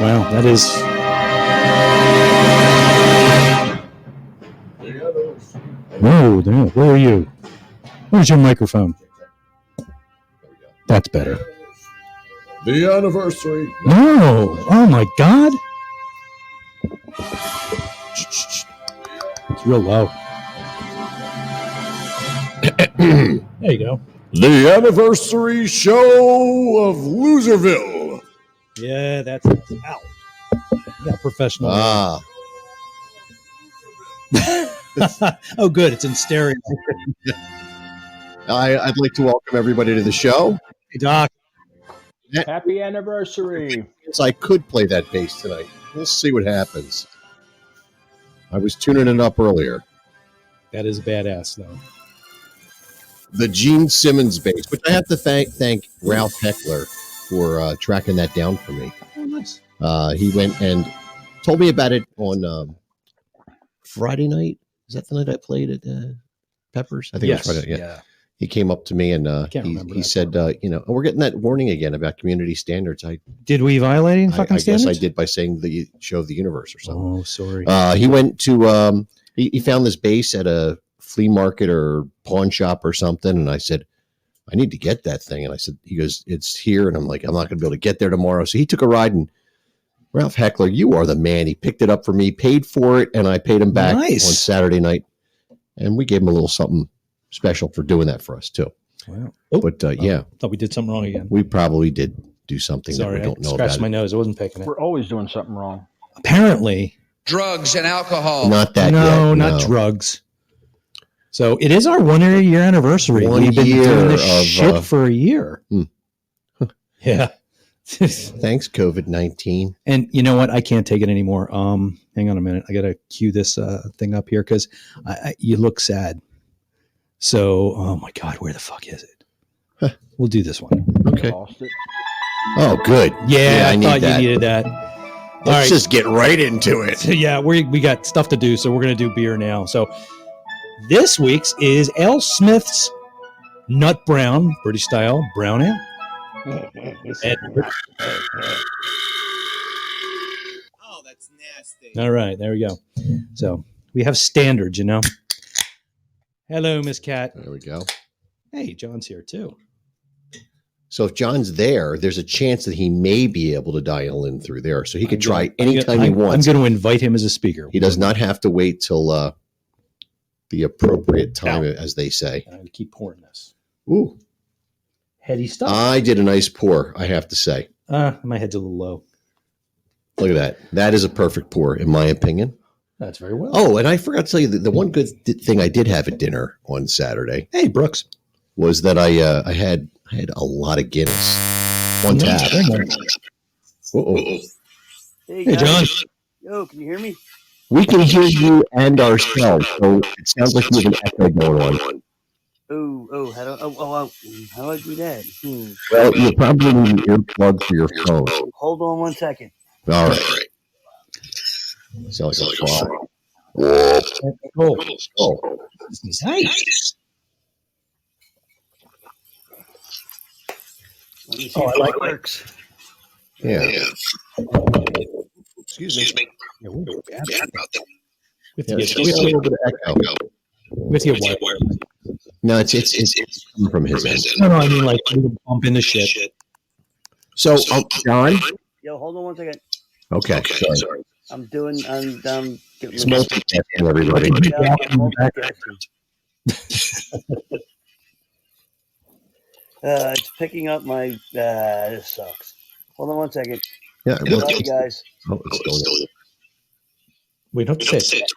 Wow, that is. Whoa, where are you? Where's your microphone? That's better. The anniversary. No. Oh, my God. It's real low. There you go. The anniversary show of Loserville. Yeah, that's out. Yeah, professional. Oh, good. It's in stereo. I'd like to welcome everybody to the show. Hey, Doc. Happy anniversary. Yes, I could play that bass tonight. We'll see what happens. I was tuning it up earlier. That is badass, though. The Gene Simmons bass, which I have to thank Ralph Heckler for tracking that down for me. Oh, nice. He went and told me about it on Friday night. Is that the night I played at Peppers? I think it was Friday. Yeah. He came up to me and he said, we're getting that warning again about community standards. Did we violate any fucking standards? I guess I did by saying the show of the universe or something. Oh, sorry. He went to he found this bass at a flea market or pawn shop or something, and I said, I need to get that thing. And he goes, it's here, and I'm like, I'm not going to be able to get there tomorrow. So he took a ride, and Ralph Heckler, you are the man. He picked it up for me, paid for it, and I paid him back on Saturday night, and we gave him a little something special for doing that for us too. Wow. But yeah, thought we did something wrong again. We probably did do something that we don't know about. Scratched my nose. I wasn't picking it. We're always doing something wrong. Apparently. Drugs and alcohol. Not that No, yet, not drugs. So it is our 1 year anniversary. We've been doing this shit for a year. Yeah. Thanks, COVID-19. And you know what? I can't take it anymore. Hang on a minute. I got to cue this thing up here because you look sad. So, oh my God, where the fuck is it? Huh. We'll do this one. Okay. Oh, good. Yeah, I thought you needed that. Let's just get right into it. So, yeah, we got stuff to do, so we're going to do beer now. So this week's is Ale Smith's Nut Brown, British style brown ale. Oh, that's nasty. All right, there we go. So we have standards, you know. Hello, Miss Cat. There we go. Hey, John's here too. So if John's there, there's a chance that he may be able to dial in through there. So he could try anytime he wants. I'm going to invite him as a speaker. He does not have to wait till the appropriate time, as they say. I keep pouring this. Ooh. Heady stuff. I did a nice pour, I have to say. My head's a little low. Look at that. That is a perfect pour, in my opinion. That's very well. Oh, and I forgot to tell you the one good thing I did have at dinner on Saturday. Hey, Brooks. Was that I had a lot of Guinness. One tap. Uh-oh. Hey, John. Yo, can you hear me? We can hear you and ourselves, so it sounds like you have an echo going on. How do I do that? Well, you probably need an earplug for your phone. Hold on 1 second. All right. Sounds like a frog. Oh. Nice. I like it works. Yeah. Excuse me. Yeah, we're bad about that. We have a little bit of echo. With your wire. No, it's coming from his end. No, I mean like we can bump into shit. So, John. Yo, hold on 1 second. Okay. Sorry. I'm getting It's multitasking, everybody. It's picking up my. This sucks. Hold on 1 second. Yeah. Love you guys. Oh, it's still We don't have to say it.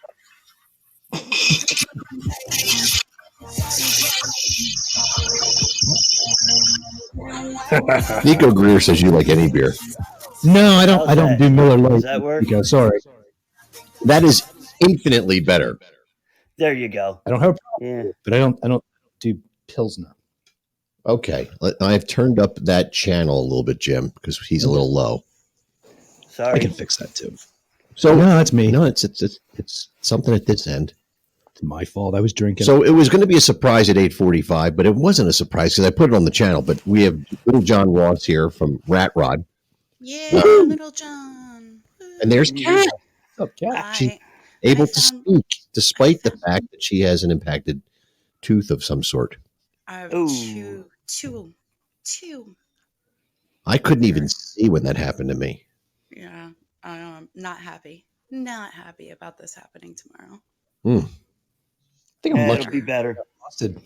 Nico Greer says you like any beer. No, I don't. I don't do Miller Lite. Does that work? Nico, sorry. That is infinitely better. There you go. I don't have a problem, Yeah. but I don't do Pilsner. Okay, I've turned up that channel a little bit, Jim, because he's a little low. Sorry. I can fix that too. So no, that's me. No, it's something at this end. It's my fault. I was drinking. So it was going to be a surprise at 8:45, but it wasn't a surprise because I put it on the channel. But we have little John Ross here from Rat Rod. Yeah, Little John. And there's Kat. What's up, Kat? She's I able to found- speak despite the fact that she has an impacted tooth of some sort. I have Ooh. two. I couldn't even see when that happened to me. Yeah, not happy. Not happy about this happening tomorrow. I think I'm It'll lucky. be better. Busted.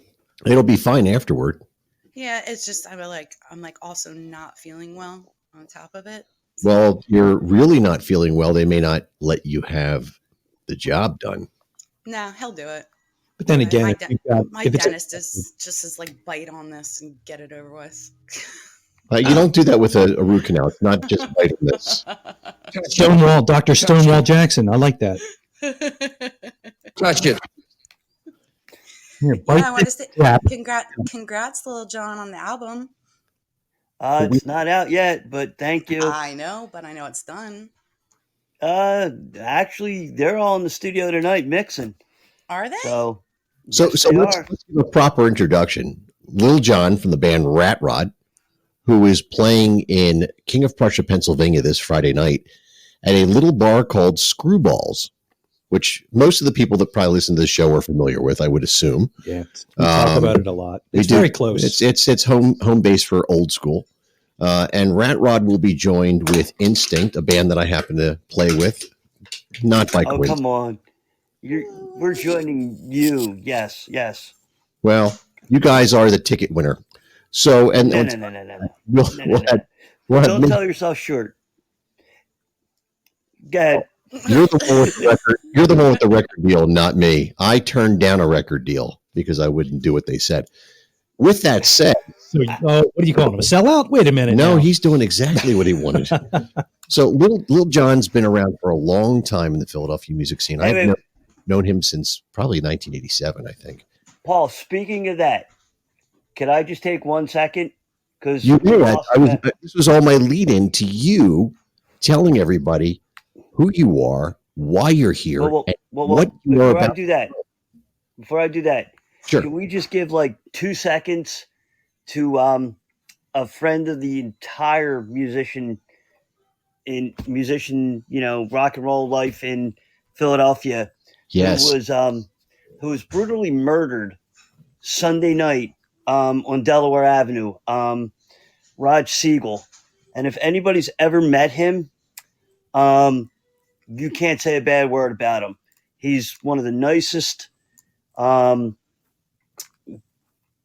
It'll be fine afterward. Yeah, it's just I'm like also not feeling well on top of it. Well, if you're really not feeling well, they may not let you have the job done. Nah, he'll do it. But then again, My if it's dentist is like bite on this and get it over with. You don't do that with a root canal. It's not just biting this. Stonewall, Dr. Stonewall Jackson. I like that. Touch it. Here, Yeah, bite I want to this say crap. congrats, Lil Jon, on the album. It's not out yet, but thank you. I know, but I know it's done. Actually, they're all in the studio tonight mixing. Are they? So Yes, they let's are. give a proper introduction. Lil Jon from the band Rat Rod, who is playing in King of Prussia, Pennsylvania this Friday night at a little bar called Screwballs, which most of the people that probably listen to this show are familiar with, I would assume. Yeah, we talk about it a lot. It's We do. very close. It's home base for old school. And Rat Rod will be joined with Instinct, a band that I happen to play with, not by Oh, coincidence. come on. We're joining you. Yes. Well, you guys are the ticket winner. So, and No. we'll have Don't sell yourself short. Go ahead. You're the one with the record. You're the one with the record deal, not me. I turned down a record deal because I wouldn't do what they said. With that said, So, what do you call him? A sellout? Wait a minute. no, now. he's doing exactly what he wanted. So, Lil Jon's been around for a long time in the Philadelphia music scene. Wait, I've wait. known him since probably 1987, I think. Paul, speaking of that, could I just take 1 second? Because This was all my lead in to you telling everybody who you are, why you're here, and what you are before I about. do that, Sure. can we just give like 2 seconds to a friend of the entire musician, rock and roll life in Philadelphia, Yes. who was brutally murdered Sunday night on Delaware Avenue, Raj Siegel. And if anybody's ever met him, you can't say a bad word about him. He's one of the nicest,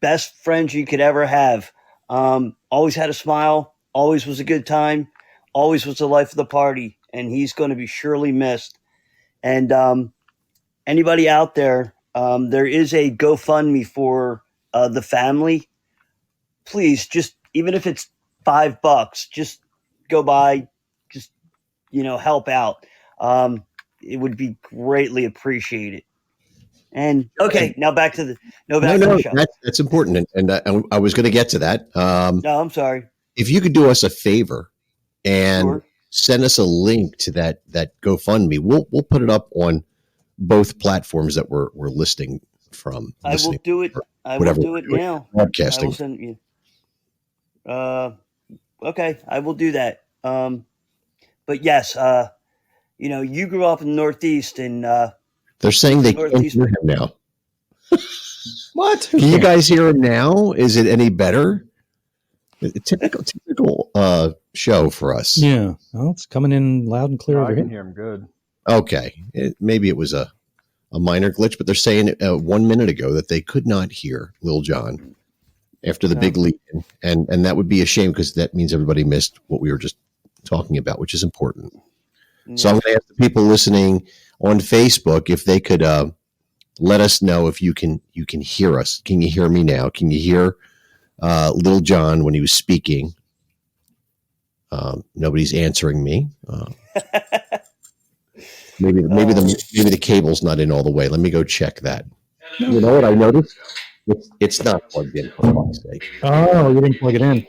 best friends you could ever have. Always had a smile, always was a good time, always was the life of the party, and he's going to be surely missed. And anybody out there, there is a GoFundMe for the family. Please, just even if it's $5, just go by, just help out. It would be greatly appreciated. And okay, now back to the the show. That's important, and I was going to get to that. No, I'm sorry. If you could do us a favor and Sure. send us a link to that GoFundMe, we'll put it up on both platforms that we're listing from. I will do it. I will whatever do it now. I will broadcasting. send you. Okay, I will do that. But yes, you grew up in the Northeast, and They're saying they can't Northeast. hear him now. What? Can you guys hear him now? Is it any better? Typical show for us. Yeah. Well, it's coming in loud and clear I over can here. hear him good. Okay. Maybe it was a minor glitch, but they're saying 1 minute ago that they could not hear Lil Jon after the big lead. And that would be a shame because that means everybody missed what we were just talking about, which is important. So I'm going to ask the people listening on Facebook if they could let us know if you can hear us. Can you hear me now? Can you hear Lil Jon when he was speaking? Nobody's answering me. Maybe the cable's not in all the way. Let me go check that. You know what I noticed? It's not plugged in, for fuck's sake. Oh, you didn't plug it in.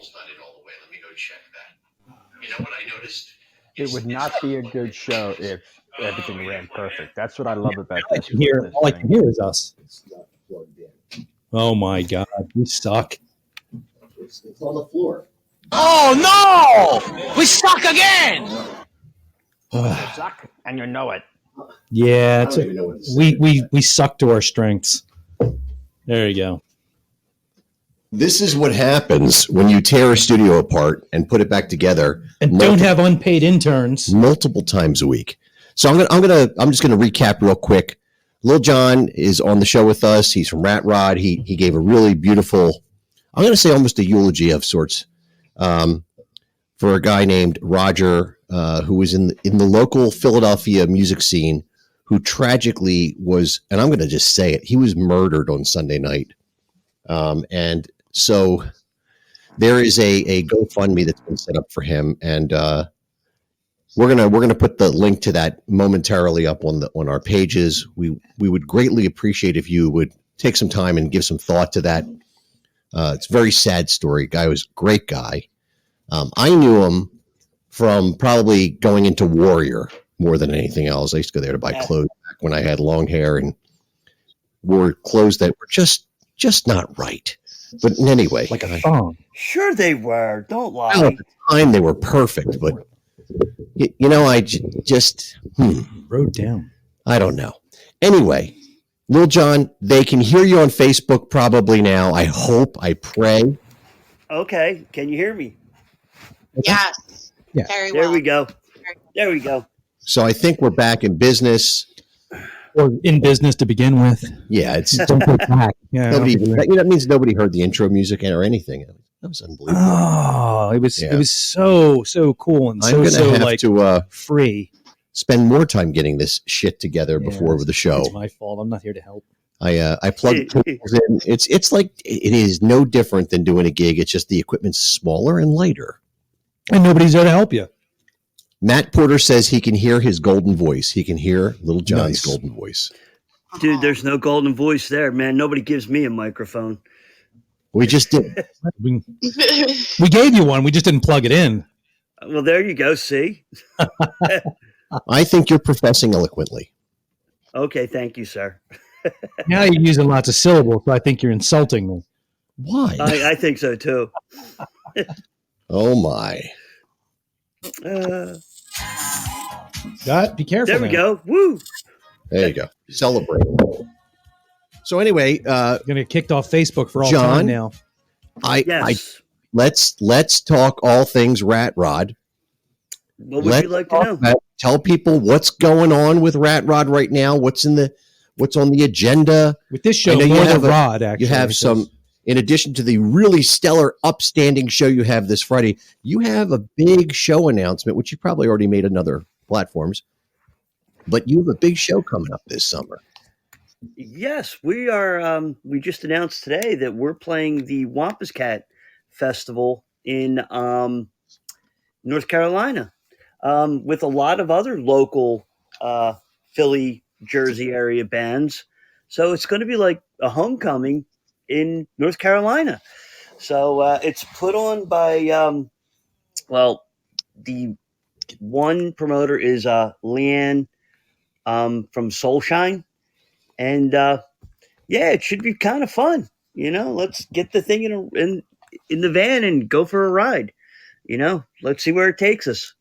It would not be a good show if everything ran perfect. That's what I love about All I this. can hear, this all I thing. can hear is us. Oh my God, we suck. It's on the floor. Oh no! We suck again! Suck, and you know it. Yeah, I don't even know what to we suck to our strengths. There you go. This is what happens when you tear a studio apart and put it back together And don't have unpaid interns. multiple times a week. So I'm just gonna recap real quick. Lil Jon is on the show with us. He's from Rat Rod. He gave a really beautiful, I'm gonna say almost a eulogy of sorts, for a guy named Roger, who was in the local Philadelphia music scene, who tragically was, and I'm gonna just say it, he was murdered on Sunday night. And so there is a GoFundMe that's been set up for him, and we're gonna put the link to that momentarily up on our pages. We would greatly appreciate if you would take some time and give some thought to that. It's a very sad story. Guy was a great guy. I knew him from probably going into Warrior more than anything else. I used to go there to buy clothes back when I had long hair and wore clothes that were just not right. But anyway, Like a thong. Sure they were. Don't lie. at the time they were perfect, but I just Wrote down. I don't know. Anyway, Lil Jon, they can hear you on Facebook probably now. I hope, I pray. Okay, can you hear me? Yes. Yeah. Very There well. we go. There we go. So I think we're back in business. Or in business to begin with. Yeah, it's Don't go back. Yeah. nobody. That means nobody heard the intro music or anything. That was unbelievable. Oh, it was so cool and I'm so gonna have like to free. spend more time getting this shit together Yeah, before the show. It's my fault. I'm not here to help. I plugged cables in. It's like it is no different than doing a gig. It's just the equipment's smaller and lighter. And nobody's there to help you. Matt Porter says he can hear his golden voice. He can hear Lil Jon's Nice. golden voice. Dude, there's no golden voice there, man. Nobody gives me a microphone. We just did. We gave you one. We just didn't plug it in. Well, there you go. See? I think you're professing eloquently. Okay, thank you, sir. Now you're using lots of syllables, so I think you're insulting me. Why? I think so too. Oh my! Be careful. There we now. go. Woo! There you go. Celebrate. So anyway, You're gonna get kicked off Facebook for all John? time now. Yes. let's talk all things Rat Rod. What would you like to know? Tell people what's going on with Rat Rod right now. What's on the agenda? With this I show, know you more have than a- Rod. Actually, You have some, in addition to the really stellar, upstanding show you have this Friday, you have a big show announcement, which you probably already made on other platforms, but you have a big show coming up this summer. Yes, we are. We just announced today that we're playing the Wampus Cat Festival in North Carolina with a lot of other local Philly, Jersey area bands. So it's going to be like a homecoming in North Carolina. So it's put on by, the one promoter is Leanne from Soulshine. And it should be kind of fun. Let's get the thing in the van and go for a ride. Let's see where it takes us.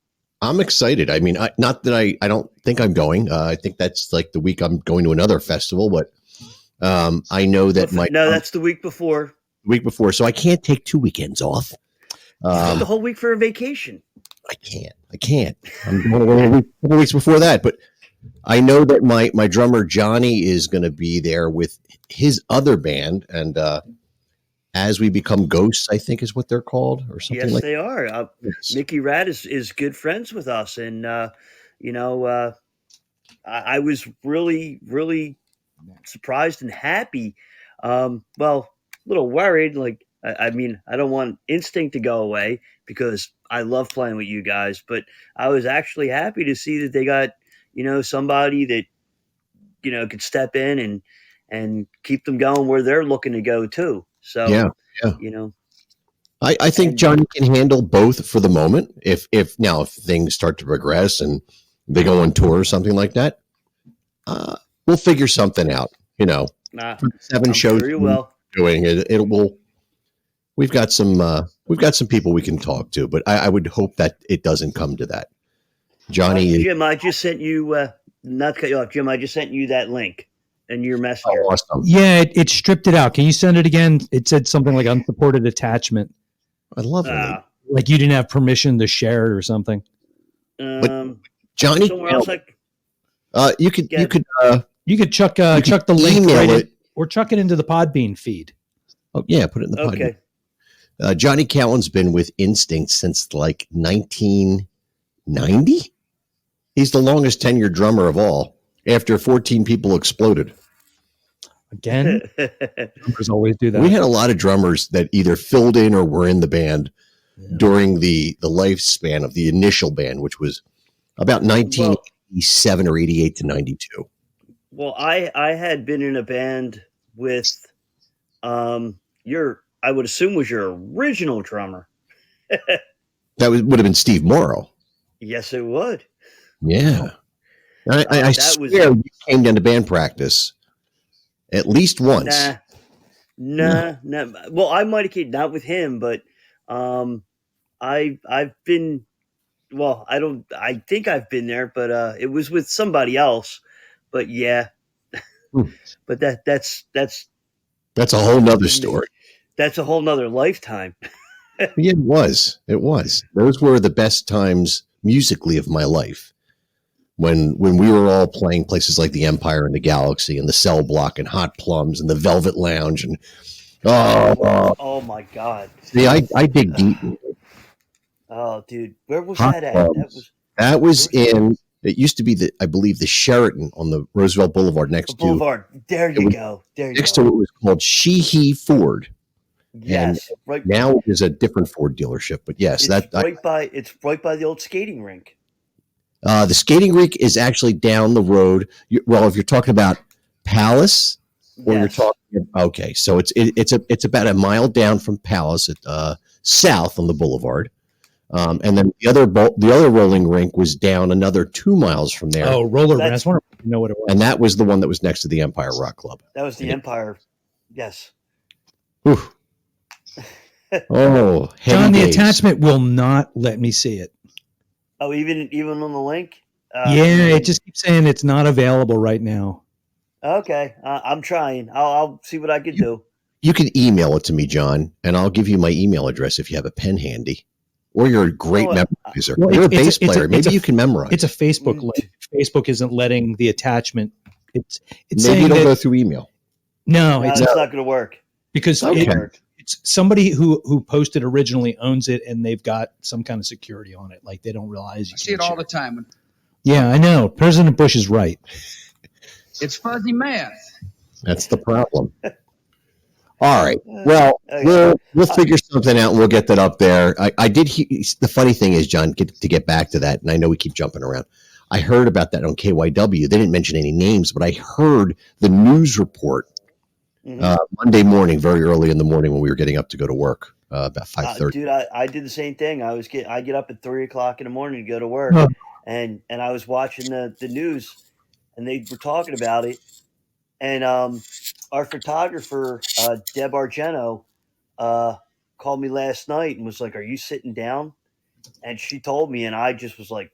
I'm excited. I mean, not that I don't think I'm going. I think that's like the week I'm going to another festival, but I know that that's the week before. week before, so I can't take 2 weekends off. The whole week for a vacation. I can't. I'm going away a couple weeks before that, but I know that my drummer Johnny is going to be there with his other band, and As We Become Ghosts, I think is what they're called, or something Yes, like they are. Yes. Mickey Rat is good friends with us, and I was really, really surprised and happy. A little worried. Like, I mean, I don't want Instinct to go away because I love playing with you guys, but I was actually happy to see that they got somebody that could step in and keep them going where they're looking to go too. So Yeah. I think Johnny can handle both for the moment. If things start to progress and they go on tour or something like that, we'll figure something out. For the 7 I'm shows sure you will. we're doing it. We've got some we've got some people we can talk to, but I would hope that it doesn't come to that. Johnny, Jim, I just sent you. Not to cut you off, Jim. I just sent you that link in your messenger. awesome. Yeah, it stripped it out. Can you send it again? It said something like unsupported attachment. I love it. Like you didn't have permission to share it or something. Johnny, somewhere else you could You could chuck the link email right it. or chuck it into the Podbean feed. Oh yeah, put it in the pod. Okay. Johnny Cowan's been with Instinct since like 1990. He's the longest tenured drummer of all. After 14 people exploded. Again, drummers always do that. We had a lot of drummers that either filled in or were in the band during the lifespan of the initial band, which was about 1987 or 88 to 92. Well, I had been in a band with I would assume was your original drummer. That would have been Steve Morrow. Yes, it would. Yeah. I swear you came down to band practice at least once. Nah. Well, I might have came not with him, but I've been. Well, I think I've been there, but it was with somebody else. But yeah, but that's a whole nother story. That's a whole nother lifetime. Yeah, it was. Those were the best times musically of my life. When we were all playing places like the Empire and the Galaxy and the Cell Block and Hot Plums and the Velvet Lounge and oh my God! See, I dig deep. Oh, dude, where was Hot that at? Plums. That was in. It used to be I believe the Sheraton on the Roosevelt Boulevard next Boulevard. There you go. Next to it was called Sheehy Ford. Yes, and right now it is a different Ford dealership, but yes, it's right by the old skating rink. The skating rink is actually down the road. If you're talking about Palace, or you're talking, okay, so it's about a mile down from Palace, south on the boulevard, and then the other rolling rink was down another 2 miles from there. Oh, roller rink. I just wonder if you know what it was. And that was the one that was next to the Empire Rock Club. That was the Empire. Yes. Whew. Oh, John, the days. attachment will not let me see it. Oh, even on the link? Yeah, it just keeps saying it's not available right now. Okay, I'm trying. I'll see what I can do. You can email it to me, John, and I'll give you my email address if you have a pen handy. Or you're a great memorizer. Well, you're a bass player. Maybe you can memorize. It's a Facebook link. Facebook isn't letting the attachment. It's maybe saying it'll that, go through email. No, it's not going to work. Because it's somebody who posted originally owns it, and they've got some kind of security on it. Like they don't realize. I see it all the time. Yeah, I know. President Bush is right. It's fuzzy math. That's the problem. All right. Well, we'll figure something out, and we'll get that up there. I did. The funny thing is, John, to get back to that, and I know we keep jumping around. I heard about that on KYW. They didn't mention any names, but I heard the news report Monday morning, very early in the morning when we were getting up to go to work, about 5:30. Dude, I did the same thing. I get up at 3:00 in the morning to go to work, and I was watching the news, and they were talking about it, and our photographer Deb Argento called me last night and was like, "Are you sitting down?" And she told me, and I just was like,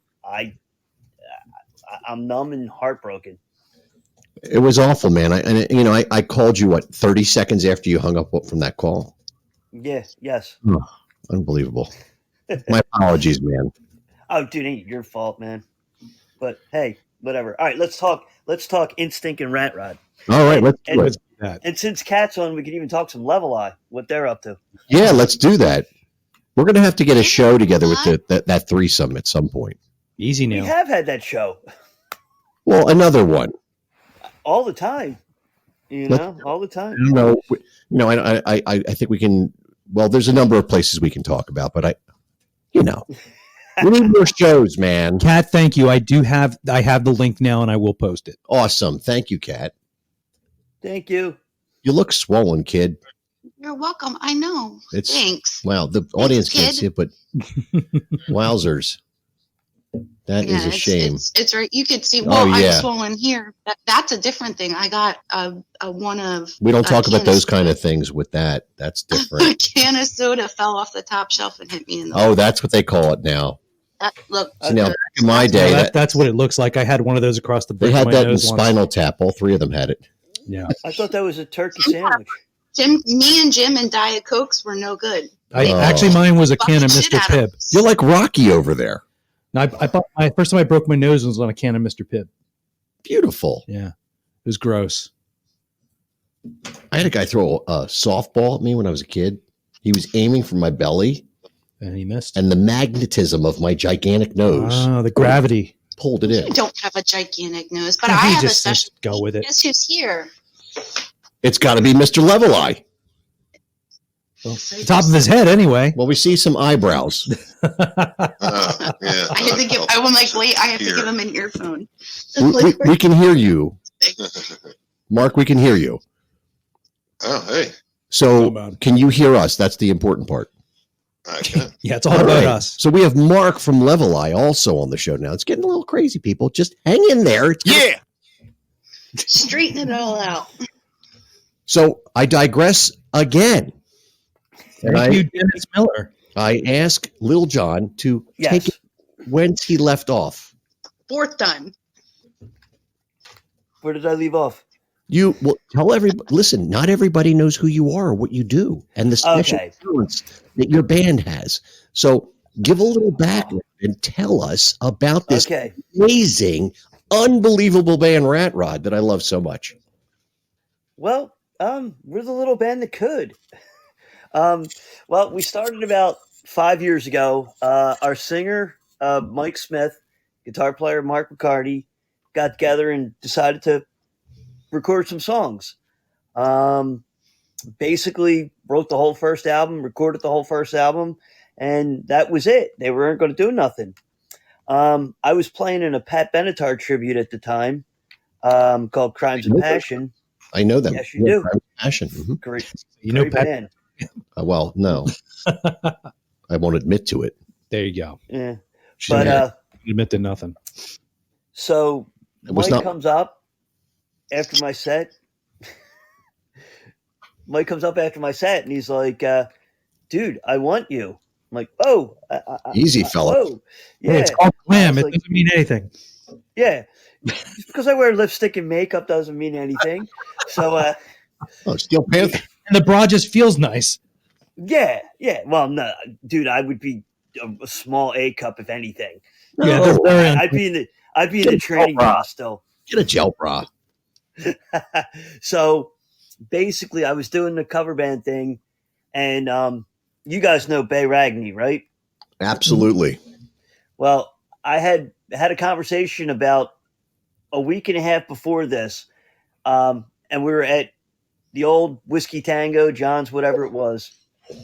I'm numb and heartbroken. It was awful, man. I called you 30 seconds after you hung up from that call. Yes. Oh, unbelievable. My apologies, man. Oh, dude, ain't your fault, man. But hey, whatever. All right, let's talk Instinct and Rat Rod. All right, let's do it. And since Cat's on, we can even talk some Level Eye, what they're up to. Yeah, let's do that. We're going to have to get a show together with that threesome at some point. Easy now. We have had that show. Well, another one. All the time. All the time. I think we can. Well, there's a number of places we can talk about, but we need more shows, man. Kat, thank you. I have the link now, and I will post it. Awesome. Thank you, Kat. Thank you. You look swollen, kid. You're welcome. I know. Thanks. Wow, the audience can't see it, but wowzers. That is a shame. It's right. You could see. Oh, Well, I'm yeah. swollen here. That's a different thing. I got a one of. We don't a talk about can those kind of things with that. That's A different. can of soda fell off the top shelf and hit me in the. Oh, that's what they call it now. Look. So now, back in my Yeah, day, that's what it looks like. I had one of those across the they bridge of had my that in nose once. Spinal Tap. All three of them had it. Yeah. I thought that was a turkey sandwich. Me and Jim and Diet Cokes were no good. Actually, mine was a can of Shit Mr. out of Pibb. You're like Rocky over there. And I bought my first time I broke my nose was on a can of Mr. Pibb. Beautiful. Yeah. It was gross. I had a guy throw a softball at me when I was a kid. He was aiming for my belly, And he missed. and the magnetism of my gigantic nose Oh, the gravity. pulled it I in. don't have a gigantic nose, but Yeah, I he have a just special. go with it. Guess who's here? It's got to be Mr. Level Eye. Well, top of his head, anyway. Well, we see some eyebrows. Yeah. I had to give. I was like, wait, I have to give him an earphone. We can hear you. Mark, we can hear you. Oh, hey. So about- can you hear us? That's the important part. I can. Yeah, it's all about right. us. So we have Mark from Level Eye also on the show now. It's getting a little crazy, people. Just hang in there. Yeah. Straighten it all out. So I digress again. And Thank you, Dennis Miller. I ask Lil Jon to take Yes. it whence he left off. Fourth time. Where did I leave off? You will tell everybody. Listen, not everybody knows who you are or what you do, and the special Okay. talents that your band has. So, give a little background and tell us about this Okay. amazing, unbelievable band, Rat Rod, that I love so much. Well, we're the little band that could. Well, we started about 5 years ago. Our singer, Mike Smith, guitar player Mark McCarty, got together and decided to record some songs. Basically, wrote the whole first album, recorded the whole first album, and that was it. They weren't going to do nothing. I was playing in a Pat Benatar tribute at the time called Crimes and Passion. I know them. Yes, you do. Passion. Mhm. Great, You know, great Pat, band. Well, no, I won't admit to it. there you go. Yeah. She's But married. You admit to nothing. so It was Mike not- comes up after my set. Mike comes up after my set and he's like, dude, I want you. I'm like, oh, Easy, fella. Whoa. Yeah. Hey, it's called Glam. I It was like- doesn't mean anything. Yeah. Just because I wear lipstick and makeup doesn't mean anything. So, Oh, Steel Panther. And the bra just feels nice. yeah. Well, no, dude, I would be a small A cup if anything. Yeah, No, they're I'd be in the training bra still. get a gel bra. So basically, I was doing the cover band thing, and you guys know Bay Ragney, right? Absolutely. Well, I had a conversation about a week and a half before this, and we were at the old Whiskey Tango, John's, whatever it was,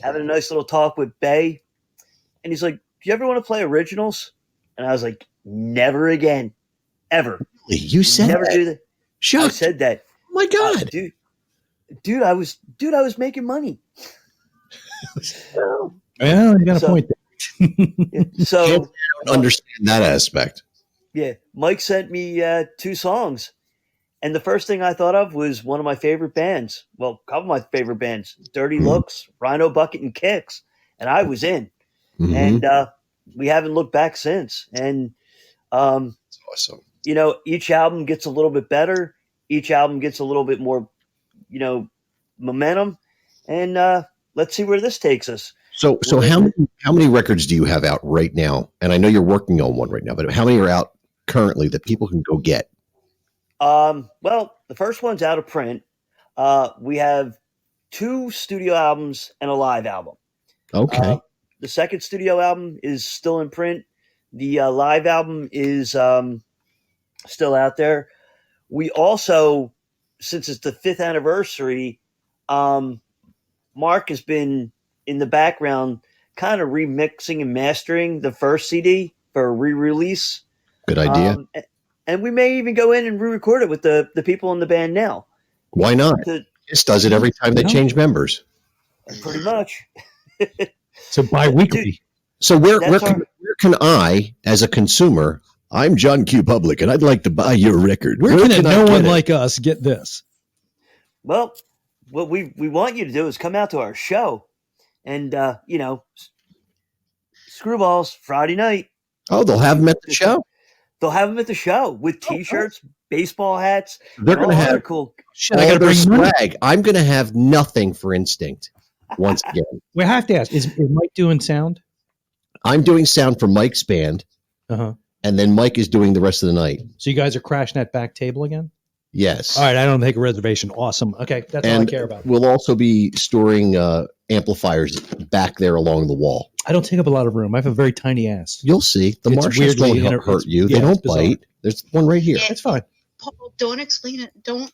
having a nice little talk with Bay, and he's like, "Do you ever want to play originals?" And I was like, "Never again, ever. You said Never that. do that." I Shocked. said that. Oh my God. Dude, I was making money. Well, you got a So- point there. Yeah, so I don't understand that aspect. yeah, Mike sent me 2 songs, and the first thing I thought of was one of my favorite bands. Well, a couple of my favorite bands: Dirty Looks, Rhino Bucket, and Kicks. And I was in, Mhm. and we haven't looked back since. And That's awesome. you know, each album gets a little bit better. Each album gets a little bit more, you know, momentum. And let's see where this takes us. So how many records do you have out right now? And I know you're working on one right now, but how many are out currently that people can go get? Well, the first one's out of print. We have 2 studio albums and a live album. Okay. The second studio album is still in print. The live album is still out there. We also, since it's the 5th anniversary, Mark has been in the background kind of remixing and mastering the first CD for a re-release. Good idea. And we may even go in and re-record it with the people in the band now. Why not? To, Kiss does it every time they change members. pretty much. So bi-weekly. So where That's can I, as a consumer, I'm John Q. Public, and I'd like to buy your record. Where can I no get one it? like us get this? Well, what we want you to do is come out to our show, and Screwballs Friday night. Oh, they'll have them at the show. They'll have them at the show with T-shirts, baseball hats. They're and going to all other have cool. Shit, all I got to their bring money. swag. I'm going to have nothing for Instinct once again. We have to ask: is Mike doing sound? I'm doing sound for Mike's band, Uh-huh. and then Mike is doing the rest of the night. So you guys are crashing that back table again? Yes. All right, I don't take a reservation. Awesome. Okay, that's all I And care about. we'll also be storing amplifiers back there along the wall. I don't take up a lot of room. I have a very tiny ass. You'll see. The It's Marshalls weirdly don't inter- hurt you. yeah, They don't it's bizarre. bite. There's one right here. Yeah. It's fine. Paul, don't explain it. Don't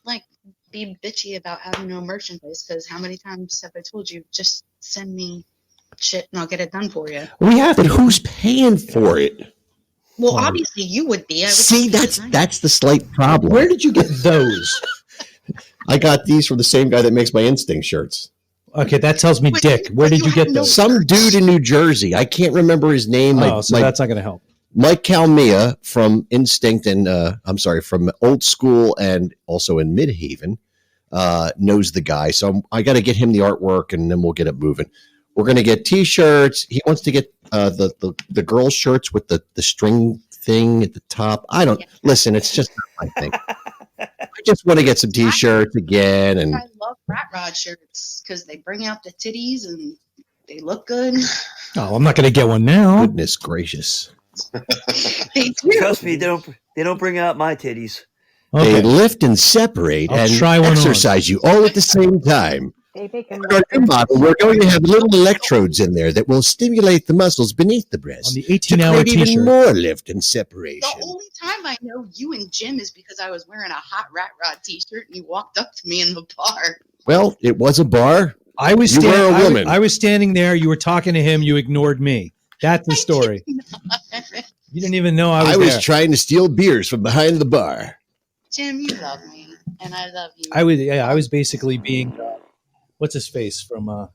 be bitchy about having no merchandise, because how many times have I told you, just send me shit and I'll get it done for you. We have But to. who's paying for it? Well, Fine. obviously you would be. I would See, think it's nice. that's the slight problem. Where did you get those? I got these from the same guy that makes my Instinct shirts. Okay, that tells me Wait, Dick. Where but did you you get have no- those? Some dude in New Jersey. I can't remember his name. Oh, so that's not going to help. Mike Calmia from Instinct and from Old School and also in Midhaven knows the guy. So I got to get him the artwork and then we'll get it moving. We're going to get T-shirts. He wants to get the girls' shirts with the string thing at the top. I don't listen. It's just not my thing. I just want to get some T-shirts again. And I love Rat Rod shirts because they bring out the titties and they look good. Oh, I'm not going to get one now. goodness gracious, They do. Trust me, they don't bring out my titties. they Okay. lift and separate I'll and try one on. exercise you all at the same time. In our new model, we're going to have little electrodes in there that will stimulate the muscles beneath the On breast the to 18-hour create even T-shirt. more lift and separation. The only time I know you and Jim is because I was wearing a hot Rat Rod t-shirt and you walked up to me in the bar. Well, it was a bar. I was You were a standing. woman. I was standing there. You were talking to him. You ignored me. That's the story. You didn't even know I was there. trying to steal beers from behind the bar. Jim, you love me, and I love you. I was basically being what's his face from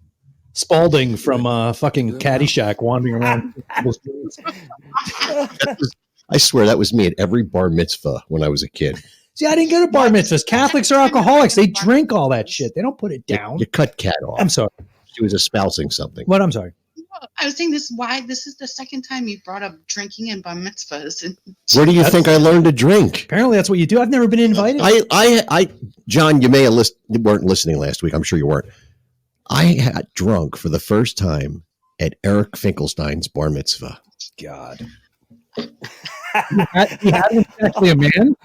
Spalding from fucking Caddyshack, wandering around. I swear that was me at every bar mitzvah when I was a kid. See, I didn't go to bar mitzvahs. Catholics are alcoholics. They drink all that shit. They don't put it down. You cut Cat off. I'm sorry. She was espousing something. What? I'm sorry. I was saying this is the second time you brought up drinking and bar mitzvahs. And Where do you think I learned to drink? Apparently, that's what you do. I've never been invited. John, you may have weren't listening last week. I'm sure you weren't. I got drunk for the first time at Eric Finkelstein's bar mitzvah. God. He hadn't actually a man?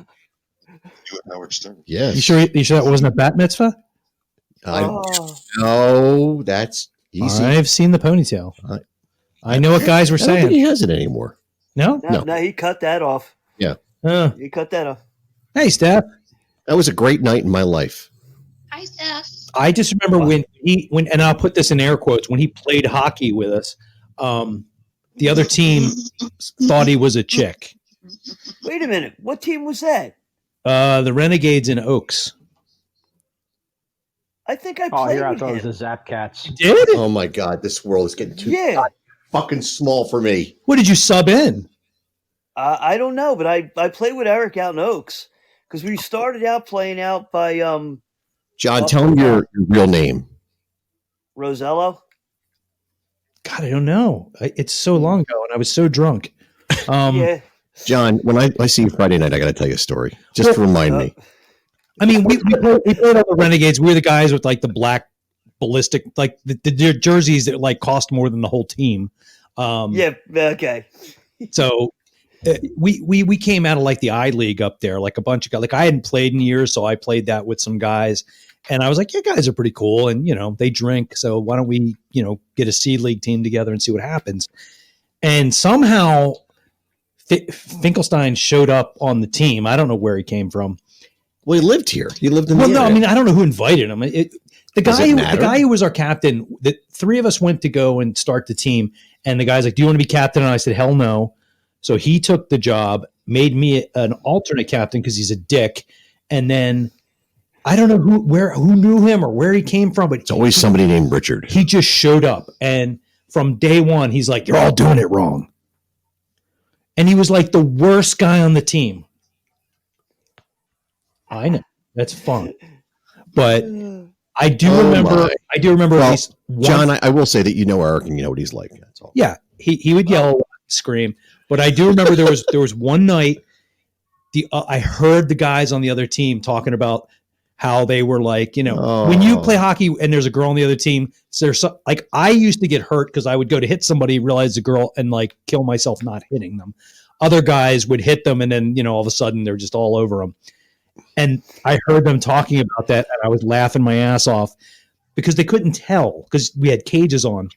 You and Howard Stern. Yes. You sure that wasn't a bat mitzvah? No, that's easy. I've seen the ponytail. I- I know what guys were I don't think saying. he has it anymore. No? No, he cut that off. He cut that off. Hey, Steph. That was a great night in my life. hi, Steph. I just remember when and I'll put this in air quotes, when he played hockey with us, the other team thought he was a chick. Wait a minute. What team was that? The Renegades in Oaks. I think I Oh, played here I with thought it him. was the Zap Cats. Did? Oh my God, this world is getting too Yeah. fucking small for me. What did you sub in? I don't know, but I played with Eric out in Oaks because we started out playing out by John, tell him your real name. Rosello. God, I don't know. It's so long ago, and I was so drunk. Yeah. John, when I see you Friday night, I got to tell you a story. Just to remind me. I mean, we played all the Renegades. We were the guys with like the black ballistic, like the jerseys that like cost more than the whole team. Yeah. Okay. So we came out of like the I League up there, like a bunch of guys. Like I hadn't played in years, so I played that with some guys, and I was like, "Yeah, guys are pretty cool, and they drink, so why don't we, get a C League team together and see what happens?" And somehow Finkelstein showed up on the team. I don't know where he came from. Well, he lived here. He lived in Well, the no, I area. mean, I don't know who invited him. The Does it matter? guy who was our captain, the three of us went to go and start the team, and the guy's like, "Do you want to be captain?" And I said, "Hell no." So he took the job, made me an alternate captain because he's a dick, and then I don't know who knew him or where he came from, but It's always somebody named Richard. he just showed up, and from day one, he's like, "You're all doing it wrong." and he was like the worst guy on the team. I know that's fun, but I do Oh, remember. my. I do remember Well, at least one. John, I will say that you know Eric and you know what he's like. That's all. Yeah, he would yell, and scream. But I do remember there was one night I heard the guys on the other team talking about how they were like, when you play hockey and there's a girl on the other team, so there's like I used to get hurt because I would go to hit somebody, realize the girl, and like kill myself not hitting them. Other guys would hit them, and then all of a sudden they're just all over them. And I heard them talking about that, and I was laughing my ass off because they couldn't tell because we had cages on.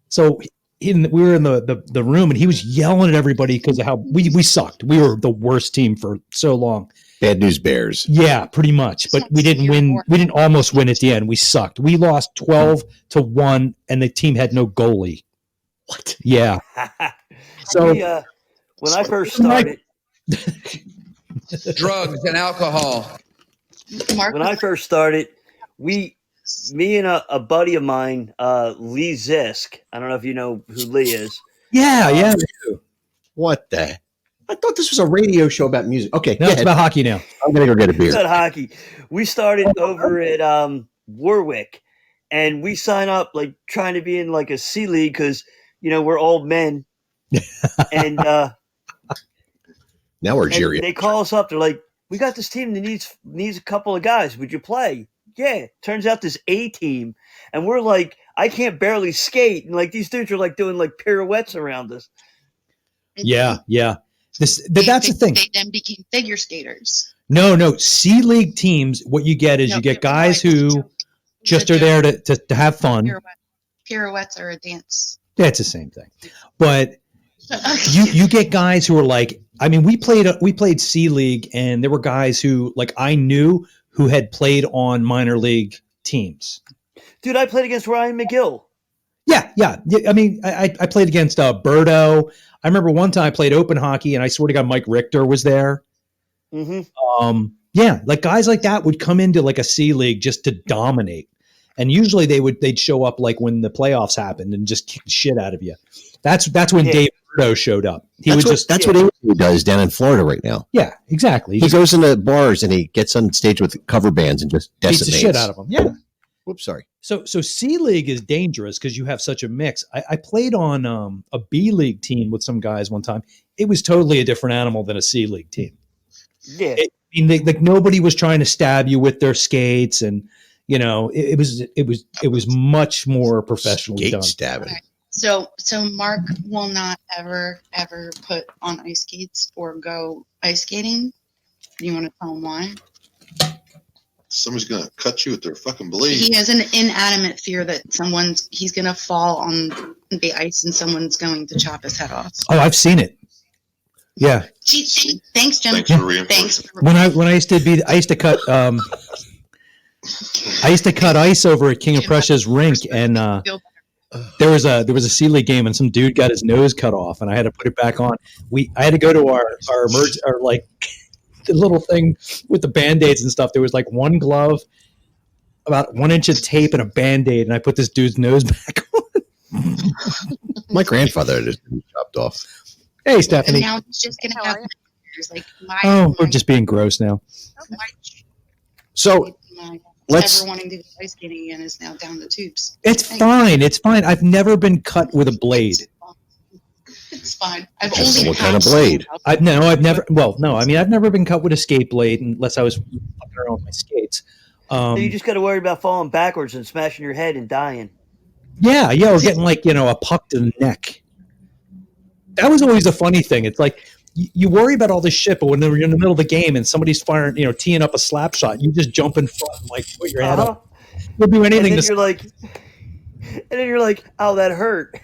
So we were in the room, and he was yelling at everybody because of how we sucked. We were the worst team for so long. Bad News Bears. Yeah, pretty much. But we didn't win. We didn't almost win at the end. We sucked. We lost 12-1, and the team had no goalie. What? Yeah. So when I first started, Drugs and alcohol. Mark, when I first started, me and a buddy of mine, Lee Zisk. I don't know if you know who Lee is. yeah. What the? I thought this was a radio show about music. Okay, No, go it's ahead. about hockey now. I'm gonna go get a beer. It's not hockey. We started over at Warwick, and we sign up like trying to be in like a C League because we're old men, and Now we're and geriatric. they call us up. They're like, "We got this team that needs a couple of guys. Would you play?" Yeah. Turns out this A team, and we're like, I can't barely skate, and like these dudes are like doing like pirouettes around us. Yeah. That's the thing. They then became figure skaters. No. C League teams, what you get is you get guys who just are there to have fun. Pirouettes are a dance. That's the same thing. But you get guys who are like, I mean, we played C League, and there were guys who like I knew who had played on minor league teams. Dude, I played against Ryan McGill. Yeah. I mean, I played against Berto. I remember one time I played open hockey, and I swear to God, Mike Richter was there. Mm-hmm. Yeah, like guys like that would come into like a C League just to dominate, and usually they'd show up like when the playoffs happened and just kick the shit out of you. That's when Dave Berto showed up. That's what Anthony does down in Florida right now. Yeah, exactly. He goes into bars and he gets on stage with cover bands and just beats decimates the shit out of them. Yeah. Whoops, sorry. So C League is dangerous because you have such a mix. I played on a B League team with some guys one time. It was totally a different animal than a C League team. Yeah. Like nobody was trying to stab you with their skates, and it was much more professionally done. Stabbing. Okay. So Mark will not ever put on ice skates or go ice skating. You want to tell him why? Somebody's gonna cut you with their fucking blade. He has an inanimate fear that he's gonna fall on the ice and someone's going to chop his head off. Oh, I've seen it. Yeah. Gee, thanks, Jim. Thanks for reinforcing. When I used to cut ice over at King of Prussia's rink, and there was a C League game, and some dude got his nose cut off, and I had to put it back on. I had to go to our like the little thing with the Band-Aids and stuff. There was like one glove, about 1 inch of tape, and a Band-Aid, and I put this dude's nose back on. My grandfather just chopped off. Hey, And Stephanie. now he's just gonna have nightmares, like We're just being gross now. So let's. ever wanting to go ice skating again is now down the tubes. It's fine. It's fine. I've never been cut with a blade. It's fine. I've Just only what kind had of blade? I've never been cut with a skate blade unless I was fucking around with my skates. So you just got to worry about falling backwards and smashing your head and dying. Yeah, or getting like, a puck to the neck. That was always a funny thing. It's like you worry about all this shit, but when you're in the middle of the game and somebody's firing, teeing up a slap shot, you just jump in front and like put your head up. You'll do anything. And then you're like, oh, that hurt.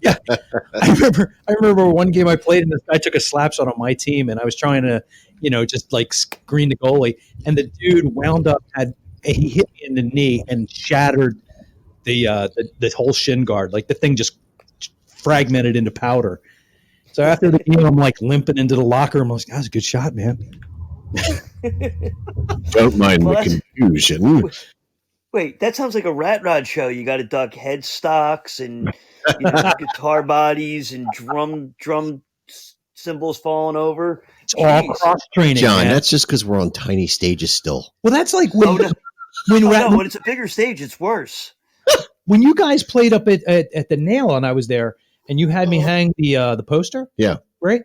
Yeah, I remember one game I played, and this guy took a slap shot on my team, and I was trying to, just like screen the goalie, and the dude wound up he hit me in the knee and shattered the whole shin guard. Like the thing just fragmented into powder. So after the game, I'm like limping into the locker room. I was like, that was a good shot, man. Don't mind the confusion. Wait, that sounds like a Rat Rod show. You got to duck headstocks and guitar bodies and drum cymbals falling over. It's all Jeez. cross training. John, man. that's just because we're on tiny stages still. Well, that's like when Oh, no. when, Oh, Ra- no, when it's a bigger stage, it's worse. when you guys played up at the Nail and I was there, and you had me hang the poster. Yeah. Right.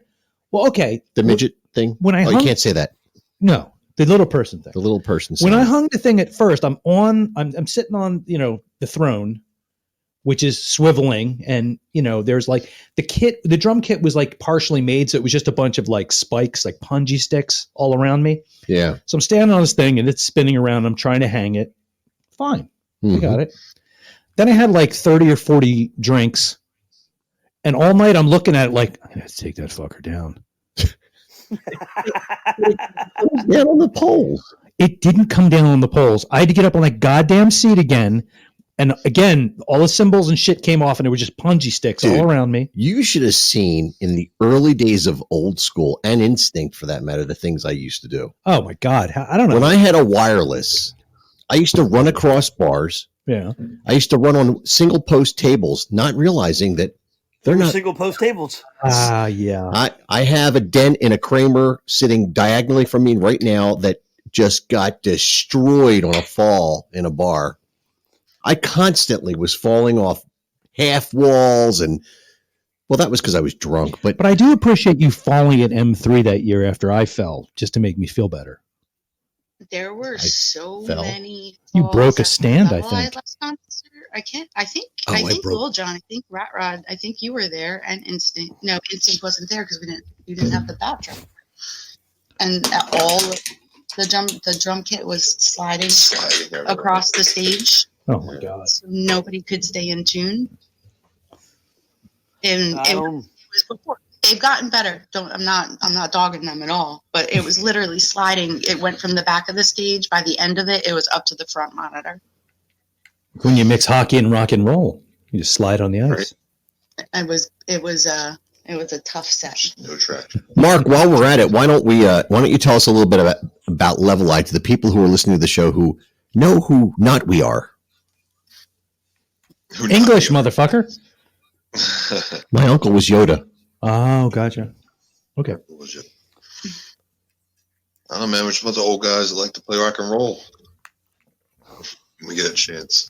Well, okay. The midget thing. When I you hung, can't say that. no, the little person thing. The little person. When sign. I hung the thing at first, I'm sitting on, the throne, which is swiveling, and there's like the drum kit was like partially made, so it was just a bunch of like spikes, like punji sticks all around me. Yeah. So I'm standing on this thing and it's spinning around. I'm trying to hang it. Fine. I got it. Then I had like 30 or 40 drinks, and all night I'm looking at it like, I gotta take that fucker down. Down on the poles. It didn't come down on the poles. I had to get up on that goddamn seat again. And again, all the cymbals and shit came off, and it was just punji sticks Dude, all around me. You should have seen in the early days of Old School and Instinct, for that matter, the things I used to do. Oh my God. I don't know. When I had a wireless, I used to run across bars. Yeah. I used to run on single post tables, not realizing that they're not single post tables. Yeah. I have a dent in a Kramer sitting diagonally from me right now that just got destroyed on a fall in a bar. I constantly was falling off half walls, and well, that was because I was drunk. But I do appreciate you falling at M3 that year after I fell, just to make me feel better. There were so fell. many. You falls broke a at stand, I Level think. last concert. I can't. I think. Oh, I I think broke- Lil Jon. I think Rat Rod. I think you were there, and Instinct. No, Instinct wasn't there because you didn't have the bathroom. And all the drum kit was sliding across the stage, Oh my God. so nobody could stay in tune. And it was before. They've gotten better. I'm not dogging them at all, but it was literally sliding. It went from the back of the stage. By the end of it, it was up to the front monitor. When you mix hockey and rock and roll, you just slide on the ice. It was a tough set. No traction. Mark, while we're at it, why don't you tell us a little bit about Level Eye to the people who are listening to the show who know who not we are? English, motherfucker. My uncle was Yoda. Oh, gotcha. Okay. What was it? I don't know, man. We're just a bunch of old guys that like to play rock and roll. We get a chance.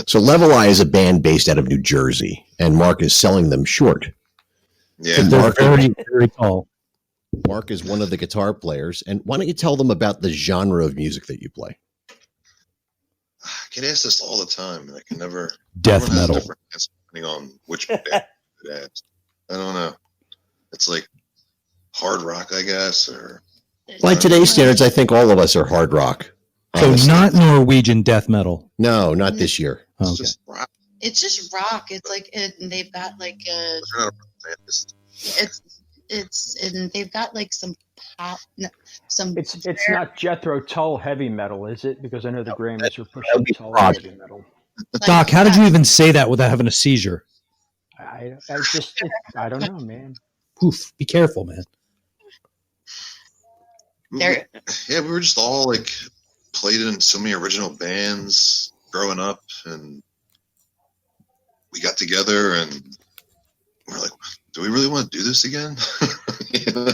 So Level Eye is a band based out of New Jersey, and Mark is selling them short. Yeah. And They're Mark, very, very tall. Mark is one of the guitar players. And why don't you tell them about the genre of music that you play? I get asked this all the time, and I can never. Death everyone has a metal. different answer depending on which band it asks. I don't know. It's like hard rock, I guess, or By today's standards, I think all of us are hard rock. So honestly. not Norwegian death metal. No, not this year. it's Okay. just rock. It's just rock. It's like and they've got like They're not a band. it's and they've got like some pop, some. It's not Jethro Tull heavy metal, is it? Because I know the Grammys are that pushing would be Tull rock. heavy metal. like, Doc, how did you even say that without having a seizure? I don't know, man. Oof, be careful, man. They're- Yeah, we were just all like played in so many original bands growing up, and we got together and we're like, do we really want to do this again? You know?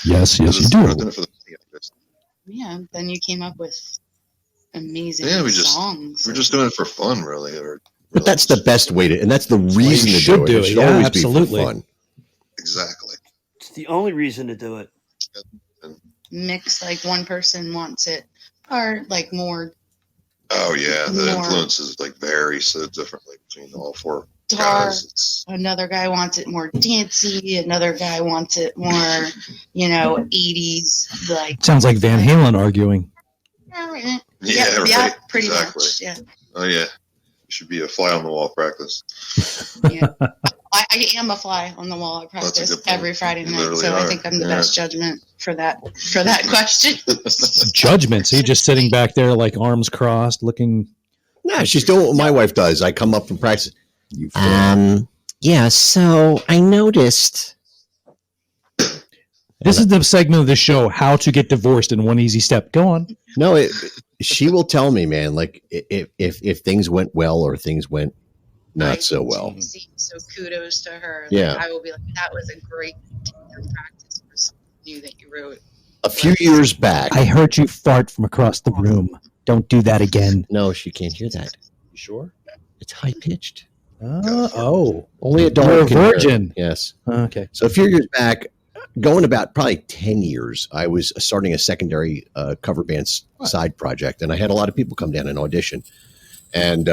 Yes, We're yes, you just- we're not do. doing it for the money, I guess. Yeah, then you came up with amazing Yeah, we just- songs. We're just doing it for fun, really. But that's the best way to, and that's the reason you to should do it. do It it. should Yeah, always absolutely. be for fun. Exactly. It's the only reason to do it. Mix like one person wants it, or like more Oh yeah, the More- influences like vary so differently between all four dark. guys. It's, Another guy wants it more dancey. Another guy wants it more, 80s. Like Sounds like Van Halen arguing. yeah, yeah, right. pretty exactly. much. Yeah. Oh yeah, you should be a fly on the wall practice. I am a fly on the wall. I That's a practice good point. every Friday You night, literally so I are. think I'm the Yeah. best judgment for that question. Judgment. So you're just sitting back there, like arms crossed, looking. No, she's doing what my wife does. I come up from practice. You Yeah, so I noticed. This is the segment of the show, how to get divorced in one easy step. Go on. No, she will tell me, man, like if things went well or things went not so well. So kudos to her. Yeah. I will be like, that was a great practice for something new that you wrote. A few years back. I heard you fart from across the room. Don't do that again. No, she can't hear that. You sure? It's high pitched. Oh, Only a dog you're a can hear it. virgin. Yes. Okay. So a few years back, going about probably 10 years, I was starting a secondary cover band side project, and I had a lot of people come down and audition. And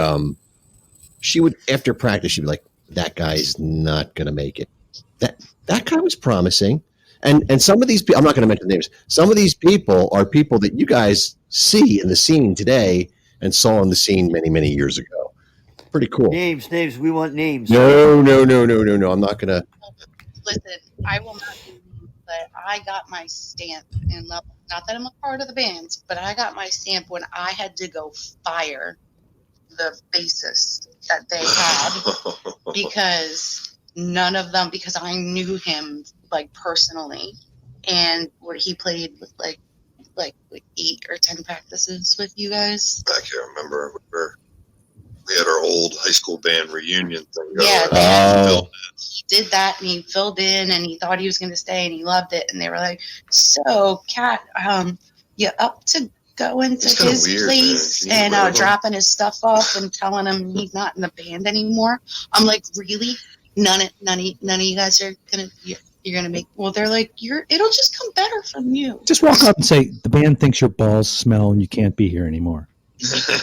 she would, after practice, she'd be like, that guy's not going to make it. That guy was promising. And some of these people, I'm not going to mention names, some of these people are people that you guys see in the scene today and saw in the scene many, many years ago. Pretty cool. Names. We want names. No. I'm not going to. Listen, I will not do names, but I got my stamp in love. Not that I'm a part of the band, but I got my stamp when I had to go fire the bassist that they had because none of them, because I knew him like personally, and what he played with like 8 or 10 practices with you guys. I can't remember. We had our old high school band reunion thing going. Yeah, he did that, and he filled in, and he thought he was going to stay, and he loved it. And they were like, "So, Kat, you up to going to his place and dropping his stuff off and telling him he's not in the band anymore?" I'm like, "Really? None of you guys are gonna. You're gonna make." Well, they're like, It'll just come better from you. Just walk up and say, the band thinks your balls smell and you can't be here anymore.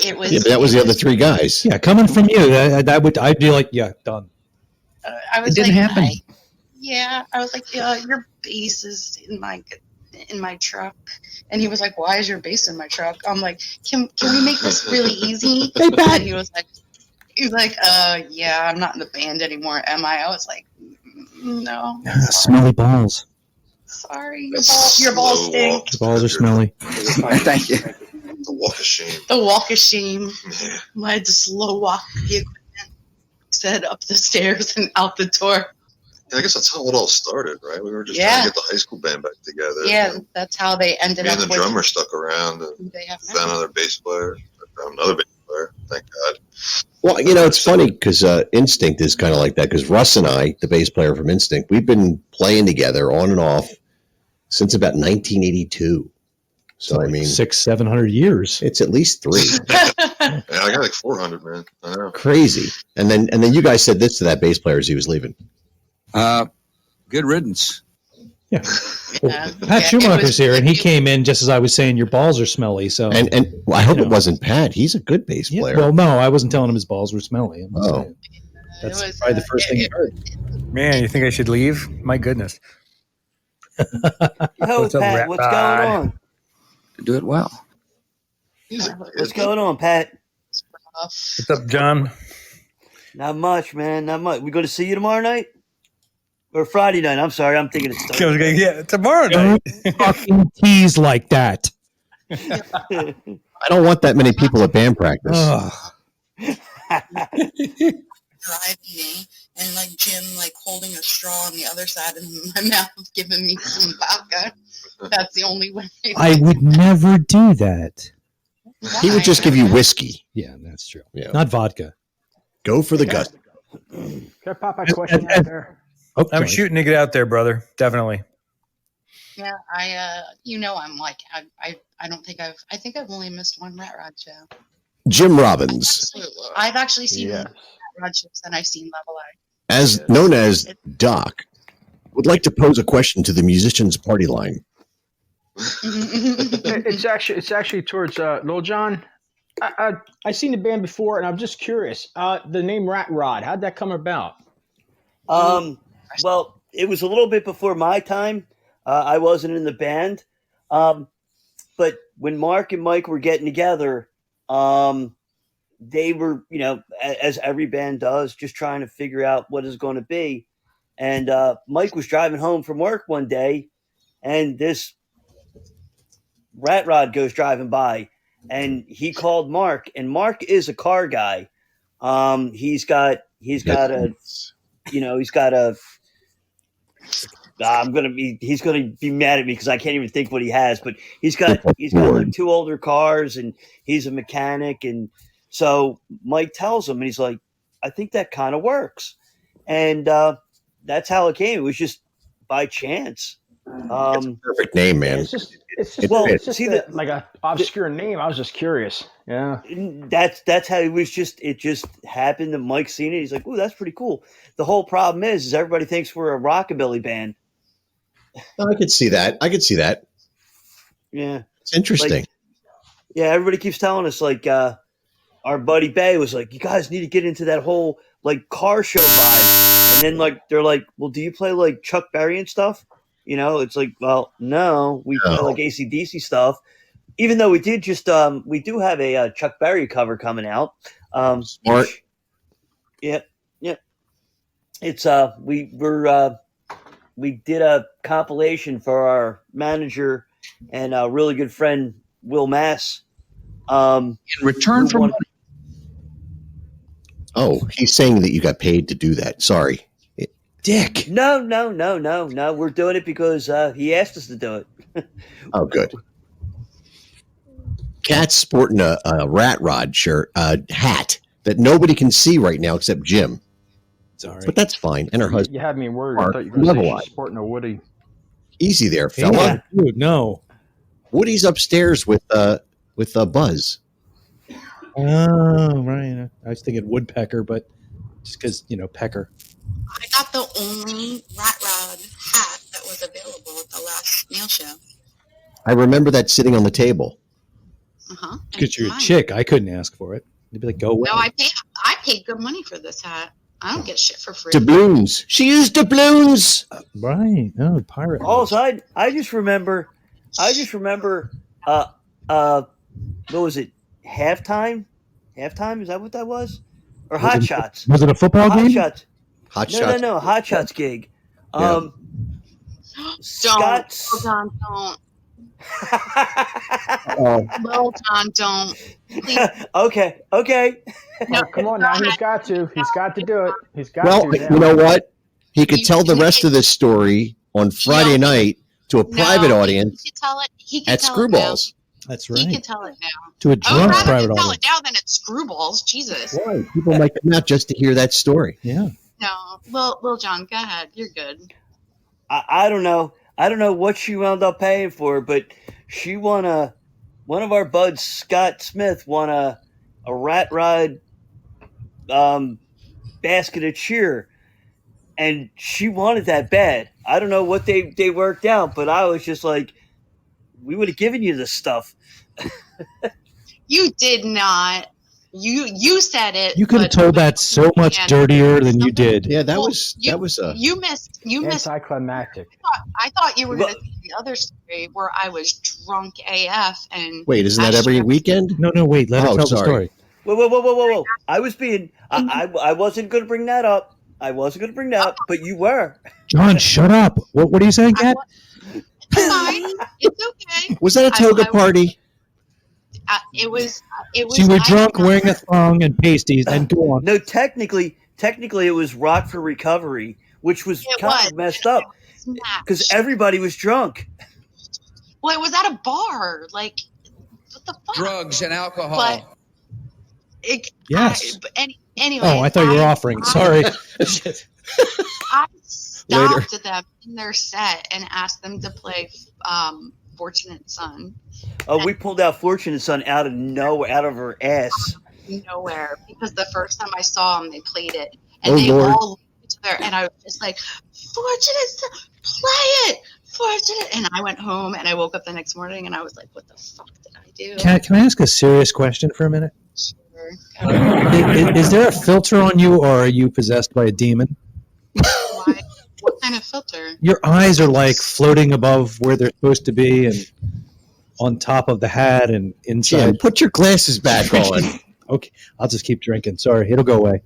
It was. Yeah, but that was the other 3 guys. Yeah, coming from you, I'd be like, yeah, done. I was It didn't like, happen. I was like, your bass is in my truck, and he was like, "Why is your bass in my truck?" I'm like, "Can we make this really easy?" And he was like, yeah, I'm not in the band anymore, am I? I was like, no. Smelly balls. Sorry, your balls stink. The balls are smelly. Thank you. The walk of shame. The walk of shame. Yeah. I had to slow walk the equipment, set up the stairs and out the door. Yeah, I guess that's how it all started, right? We were just Yeah. trying to get the high school band back together. Yeah, that's how they ended Me up and the with drummer stuck around who and they have now. found another bass player. I found another bass player. Thank God. Well, it's funny because Instinct is kind of like that because Russ and I, the bass player from Instinct, we've been playing together on and off since about 1982. So, I mean, 600-700 years. it's at least 3. Yeah, I got like 400, man. I know. Crazy. And then you guys said this to that bass player as he was leaving. Good riddance. Yeah. Yeah. Pat Yeah, Schumacher's here, and he it- came in just as I was saying your balls are smelly. So, And well, I hope You it know. wasn't Pat. He's a good bass yeah, player. well, no, I wasn't telling him his balls were smelly. I'm just Oh. saying. That's It was, probably the first thing he heard. Man, you think I should leave? My goodness. Yo, What's up, Pat, Rat what's Rod? going on? Do it well. What's going on, Pat? What's up, John? Not much, man. Not much. We going to see you tomorrow night? Or Friday night. I'm sorry. I'm thinking it's Thursday. Yeah, tomorrow night. Don't fucking tease like that. I don't want that many people at band practice. Ugh. driving me, and like Jim like holding a straw on the other side of my mouth, giving me some vodka. That's the only way. I would never do that. He would just give you whiskey. Yeah, that's true. Yeah. Not vodka. Go for the gusto. Can I pop a question out there? Oh, I'm sorry. shooting to get out there, brother. Definitely. Yeah, I'm like I don't think I think I've only missed one Rat Rod show. Jim Robbins, I've actually seen Yeah. more Rat Rod shows than I've seen Level A. as known as Doc, would like to pose a question to the musicians' party line. It's actually towards Lil John. I seen the band before, and I'm just curious. The name Rat Rod, how'd that come about? Well, it was a little bit before my time. I wasn't in the band. But when Mark and Mike were getting together, they were, as every band does, just trying to figure out what it's going to be. And Mike was driving home from work one day, and this Rat Rod goes driving by, and he called Mark, and Mark is a car guy. He's got a he's gonna be mad at me because I can't even think what he has, but he's got like 2 older cars, and he's a mechanic. And so Mike tells him, and he's like, I think that kind of works, and that's how it came. It was just by chance. Perfect name, man. It's just like a obscure name. I was just curious. Yeah. That's how it was. It just happened that Mike seen it. He's like, "Ooh, that's pretty cool." The whole problem is everybody thinks we're a rockabilly band. I could see that. Yeah, it's interesting. Yeah, everybody keeps telling us like our buddy Bay was like, "You guys need to get into that whole like car show vibe," and then like they're like, "Well, do you play like Chuck Berry and stuff?" You know, it's like, well, no, we play like AC/DC stuff. Even though we did just we do have a Chuck Berry cover coming out. Smart. Yeah. It's we did a compilation for our manager and a really good friend Will Mass. In return for money. Oh, he's saying that you got paid to do that. Sorry. Dick. No. We're doing it because he asked us to do it. Oh, good. Kat's sporting a Rat Rod shirt, hat that nobody can see right now except Jim. Sorry. But that's fine. And her husband. You had me worried. Mark, I thought you were going to say level-wise. she's sporting a Woody. Easy there, fella. Dude, no. Woody's upstairs with Buzz. Oh, right. I was thinking woodpecker, but just because, pecker. I got the only Rat Rod hat that was available at the last nail show. I remember that sitting on the table. Uh-huh. Because you're a chick. I couldn't ask for it. You'd be like, go away. No, I paid good money for this hat. I don't get shit for free. Doubloons. She used doubloons. Right. Oh, pirate. Also, I just remember what was it? Halftime? Is that what that was? Or Hot Shots? Was it a football game? Shots. Hot Shots. No, Hot Shots gig. Yeah. Scott. Don't. Oh. Well, John, don't. Please. Okay. No, come on now. He's got to. He's got to do it. He's got Well, to. Now. you know what? He could tell the rest of this story on Friday night to a private audience He can tell it. He can at tell Screwballs. That's It now. He right. can tell it now. To a I would drunk rather private him tell audience. it now than at Screwballs. Jesus. Why? People might come out just to hear that story. Yeah. No. Well, John, go ahead. You're good. I don't know. I don't know what she wound up paying for, but she won one of our buds, Scott Smith, won a Rat Rod basket of cheer, and she wanted that bad. I don't know what they worked out, but I was just like, we would have given you this stuff. You did not. You said it. You could have but- told that so much dirtier than you did. Yeah, that Well, was You missed. Anticlimactic. I thought you were going to see the other story where I was drunk AF and. Wait, isn't that every weekend? No, wait. Let her tell the story. Whoa. I was being. I wasn't going to bring that up. But you were. John, shut up. What are you saying, Kat? It's fine. It's okay. Was that a toga party? It was. So you were drunk, wearing a thong and pasties, and go on. No, technically, it was Rock for Recovery, which was kind of messed up because everybody was drunk. Well, it was at a bar. Like, what the fuck? Drugs and alcohol. But Yes. Anyway. Oh, I thought you were offering. Sorry. I stopped them in their set and asked them to play Fortunate Son. Oh, we pulled out Fortunate Son out of nowhere, out of her ass. Nowhere, because the first time I saw them, they played it, and Oh, they Lord. all looked at each other, and I was just like, "Fortunate Son, play it, Fortunate." And I went home, and I woke up the next morning, and I was like, "What the fuck did I do?" Can I ask a serious question for a minute? Sure. Is there a filter on you, or are you possessed by a demon? Why? What kind of filter? Your eyes are like floating above where they're supposed to be, and on top of the hat and inside. Jim, put your glasses back on. Okay, I'll just keep drinking. Sorry, it'll go away.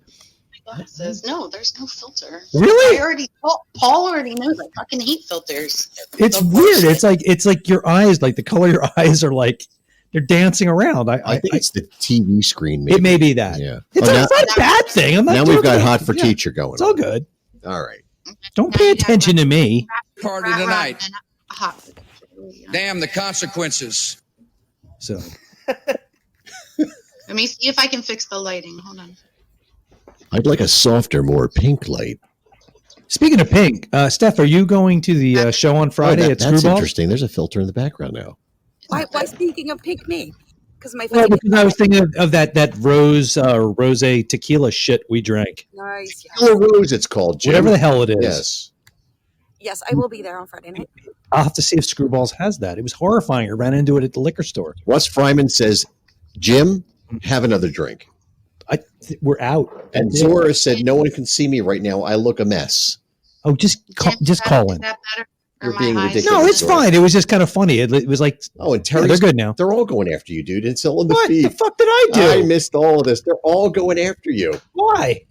My glasses. No, there's no filter. Really? Paul already knows I fucking hate filters. It's The weird. bullshit. It's like your eyes, like the color of your eyes are like they're dancing around. I think it's the TV screen. Maybe. It may be that. Yeah. It's, Oh, it's not a bad thing. I'm not now we've joking. got Hot for Yeah, Teacher going. It's all good. All right. Don't pay attention to me. Party tonight. Hot. Damn the consequences. So Let me see if I can fix the lighting. Hold on. I'd like a softer, more pink light. Speaking of pink, Steph, are you going to the show on Friday at That's Screwball? interesting. There's a filter in the background now. Why speaking of pink me? Because my Well, fuzzy because I was thinking of that rose tequila shit we drank. nice. Tequila Rose, it's called, Jim. Whatever the hell it is. Yes. Yes, I will be there on Friday night. I'll have to see if Screwballs has that. It was horrifying. I ran into it at the liquor store. Russ Fryman says, Jim, have another drink. We're out. And Zora said, no one can see me right now. I look a mess. Oh, just call in. Is that better? You're being ridiculous. No, it's Zora. fine. It was just kind of funny. It was like, Oh, and yeah, Terry's, they're good now. They're all going after you, dude. It's all in the What feed. the fuck did I do? I missed all of this. They're all going after you. Why?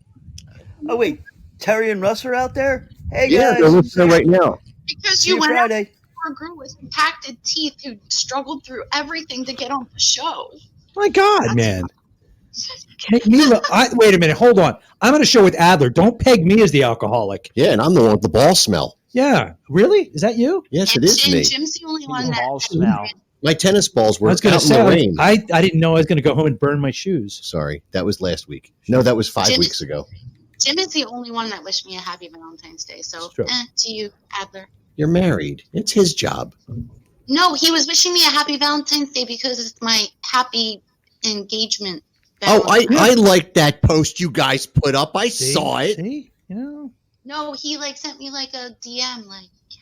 Oh wait, Terry and Russ are out there. Hey Yeah, guys, they're listening right now. Because See you you went after Friday. a girl with impacted teeth who struggled through everything to get on the show. My God, man. Make me look. Wait a minute. Hold on. I'm on a show with Adler. Don't peg me as the alcoholic. Yeah, and I'm the one with the ball smell. Yeah. Really? Is that you? Yes, And it is Jim, me. Jim's the only one Ball that. smell. My tennis balls I were was going out to in say, the rain. I didn't know I was going to go home and burn my shoes. Sorry, that was last week. No, that was 5 Jim- weeks ago. Jim is the only one that wished me a happy Valentine's Day. So, It's true. to you, Adler. You're married. It's his job. No, he was wishing me a happy Valentine's Day because it's my happy engagement. Oh, Valentine's. I liked that post you guys put up. I See? saw it. See? You know? No, he sent me a DM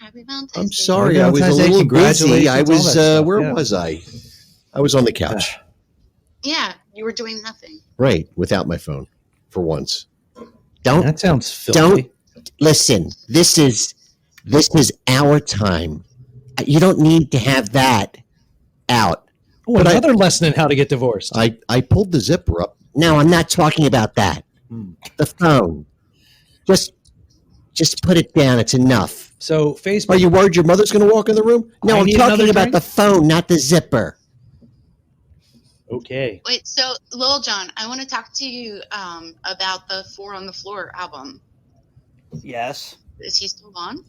happy Valentine's I'm Day. sorry, I was a Valentine's Day, little busy. congratulations, I all was that stuff, where yeah. was I? I was on the couch. Yeah, you were doing nothing. Right, without my phone for once. Don't That sounds filthy. listen. This is our time. You don't need to have that out. Oh, But another lesson in how to get divorced. I pulled the zipper up. No, I'm not talking about that. The phone. Just put it down. It's enough. So Facebook. Are you worried your mother's going to walk in the room? No, I I'm need talking another about drink? the phone, not the zipper. Okay. Wait, so Lil Jon, I want to talk to you about the Four on the Floor album. Yes, Is he still on?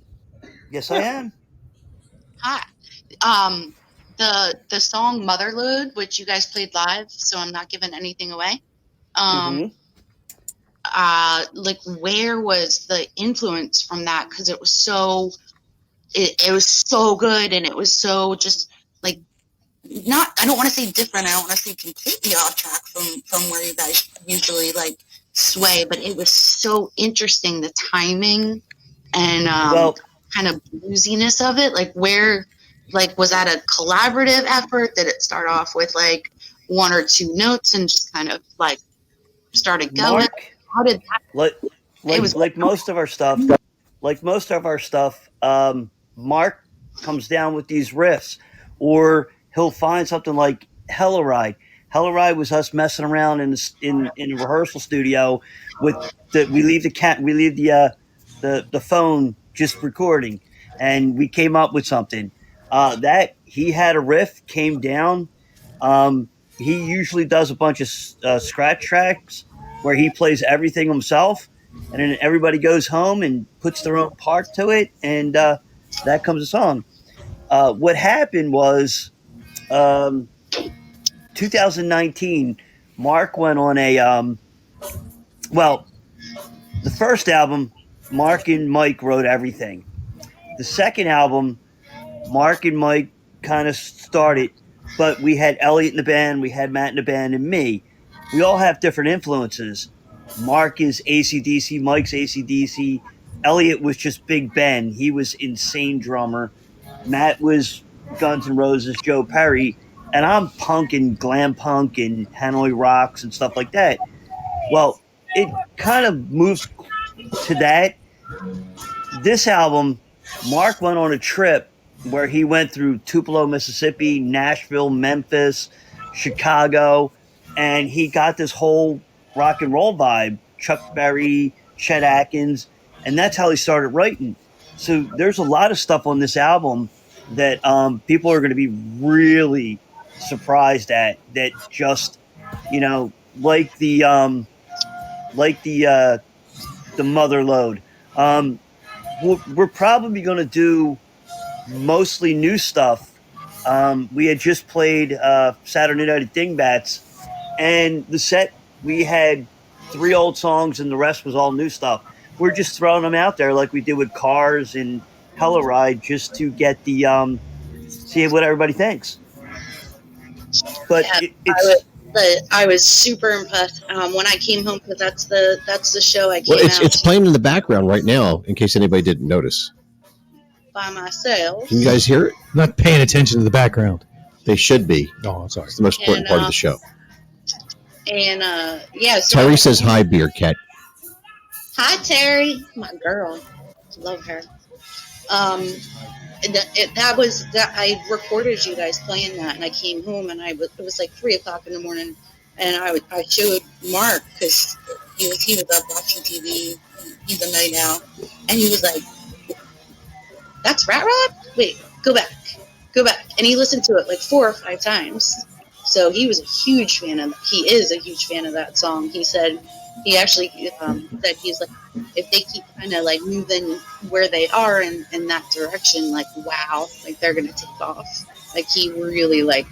yes, I am. Hi. The song Motherload, which you guys played live, so I'm not giving anything away. Mhm. Where was the influence from that? Because it was so, it was so good, and it was so just not. I don't want to say different. I don't want to say completely off track from where you guys usually sway, but it was so interesting. The timing and kind of bluesiness of it. Was that a collaborative effort? Did it start off with one or two notes and just kind of started going? Mark, How did that? It was like most of our stuff. Mark comes down with these riffs, or he'll find something like Hella Ride. Hella Ride was us messing around in a rehearsal studio with we leave the phone just recording, and we came up with something that he had a riff, came down. He usually does a bunch of scratch tracks where he plays everything himself, and then everybody goes home and puts their own part to it, and that comes a song. What happened was 2019, Mark went on the first album, Mark and Mike wrote everything. The second album, Mark and Mike kind of started, but we had Elliot in the band, we had Matt in the band, and me. We all have different influences. Mark is AC/DC, Mike's AC/DC. Elliot was just Big Ben. He was insane drummer. Matt was Guns N' Roses, Joe Perry. And I'm punk and glam punk and Hanoi Rocks and stuff like that. Well, it kind of moves to that. This album, Mark went on a trip where he went through Tupelo, Mississippi, Nashville, Memphis, Chicago, and he got this whole rock and roll vibe. Chuck Berry, Chet Atkins, and that's how he started writing. So there's a lot of stuff on this album that people are going to be really surprised at, that just, like the Mother Load. We're probably going to do mostly new stuff. We had just played Saturday Night at Dingbats, and the set we had 3 old songs and the rest was all new stuff. We're just throwing them out there like we did with Cars and Telluride just to get the see what everybody thinks. But I was super impressed when I came home because that's the show I came Well, out it's playing in the background right now, in case anybody didn't notice. by myself. Can you guys hear it? I'm not paying attention to the background. They should be. Oh, I'm sorry. It's the most important part of the show. And yeah, so Terry says hi, Beer Cat. hi Terry, my girl, love her. That was that I recorded you guys playing that, and I came home and it was like 3:00 in the morning, and I showed Mark because he was up watching TV. He's a night owl, and he was like, "That's Rat Rod? Wait, go back," and he listened to it like 4 or 5 times. So he was a huge fan of. He is a huge fan of that song. He said he actually said he's like, if they keep kind of like moving where they are in that direction, like wow, like they're gonna take off. Like he really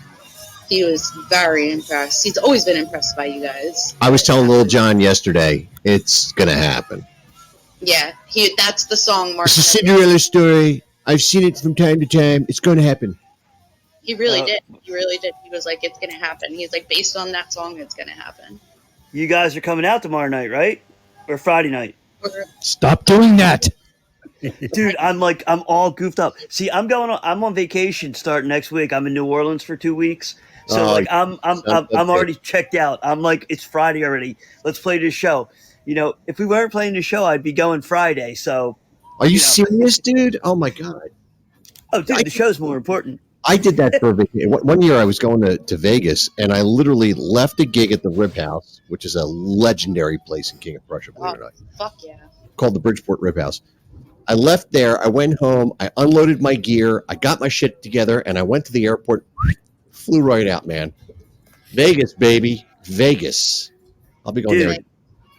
he was very impressed. He's always been impressed by you guys. I was telling Lil John yesterday, it's going to happen. Yeah, that's the song Mark It's a said. Cinderella story. I've seen it from time to time. It's going to happen. He really did. He really did. He was like, it's gonna happen. He's like, based on that song, it's gonna happen. You guys are coming out tomorrow night, right? Or Friday night? Stop doing that. Dude, I'm all goofed up. See, I'm on vacation starting next week. I'm in New Orleans for 2 weeks. So I'm already checked out. I'm like, it's Friday already. Let's play this show. You know, if we weren't playing the show, I'd be going Friday. So Are you serious, dude? Oh my God. Oh, dude, the show's more important. I did that for a vacation. One year I was going to Vegas, and I literally left a gig at the Rib House, which is a legendary place in King of Prussia, believe it or not, Fuck yeah. called the Bridgeport Rib House. I left there. I went home. I unloaded my gear. I got my shit together, and I went to the airport. Flew right out, man. Vegas, baby. Vegas. I'll be going there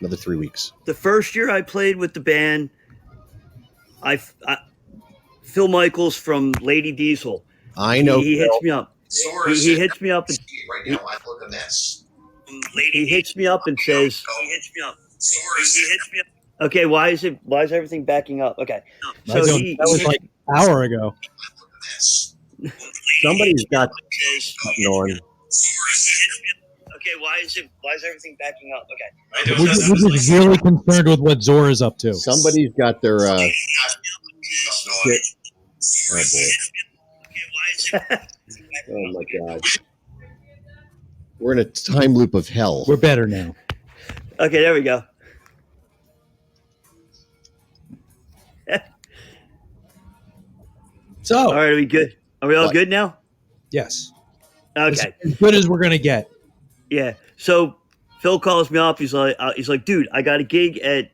another 3 weeks. The first year I played with the band, Phil Michaels from Lady Diesel. I know. He hits me up. He hits me up. Right now, I look at this. He hits me up and says, okay, why is everything backing up? Okay. So that was like an hour ago. Somebody's got something on. Okay, why is everything backing up? Okay. We're just really concerned with what Zora's up to. Somebody's got their shit. Oh boy. Oh my God. We're in a time loop of hell. We're better now. Okay, there we go. So, all right, are we good? Are we all good now? Yes. Okay. As good as we're gonna get. Yeah. So Phil calls me up. He's like, dude, I got a gig at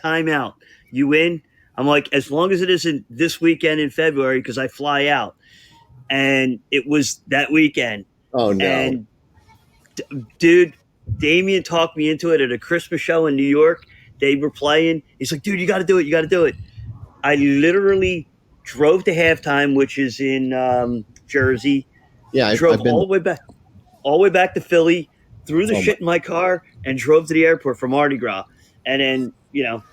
Time Out. You in? I'm like, as long as it isn't this weekend in February, because I fly out. And it was that weekend. Oh no. And dude, Damien talked me into it at a Christmas show in New York. They were playing. He's like, dude, you got to do it. You got to do it. I literally drove to Halftime, which is in Jersey. Yeah, I drove I've been all the way back to Philly, threw the shit in my car, and drove to the airport for Mardi Gras. And then, you know,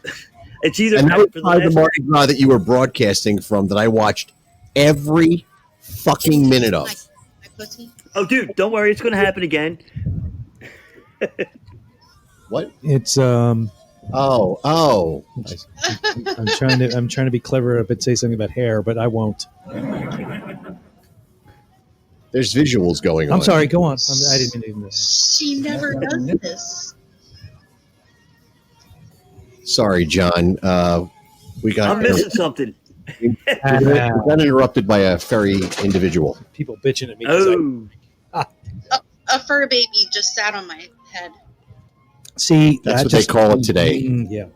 it's either. And that was probably the Mardi Gras that you were broadcasting from that I watched every fucking minute of. My pussy. Oh, dude, don't worry, it's going to happen again. What? It's Oh. I'm trying to be clever but say something about hair, but I won't. There's visuals going on. I'm sorry. Go on. I didn't even. She never does this. Sorry, John. We got. I'm missing something. We got interrupted by a furry individual. People bitching at me. Oh. A fur baby just sat on my head. See, that's what they call it today. Yeah.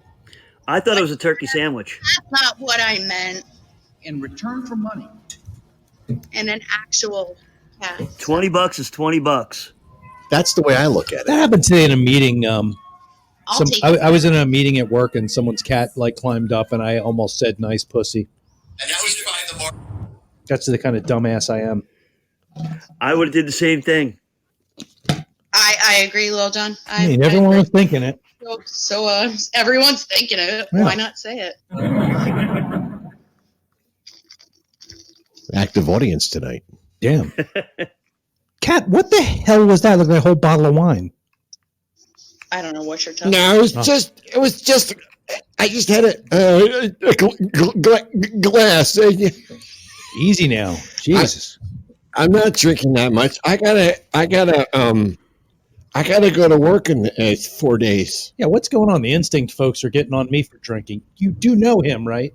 I thought it was a turkey sandwich. That's not what I meant. In return for money. And an actual cat. $20 is $20. That's the way I look at it. That happened today in a meeting. take I was in a meeting at work and someone's cat climbed up and I almost said nice pussy. And that was by the That's the kind of dumbass I am. I would have did the same thing. I agree, Lil John. I mean, everyone was thinking it. So everyone's thinking it. Yeah. Why not say it? Active audience tonight. Damn. Kat, what the hell was that? Look like a whole bottle of wine. I don't know what you're talking No, about. it was just, I just had a glass. Easy now. Jesus. I'm not drinking that much. I gotta go to work in 4 days. Yeah, what's going on? The Instinct folks are getting on me for drinking. You do know him, right?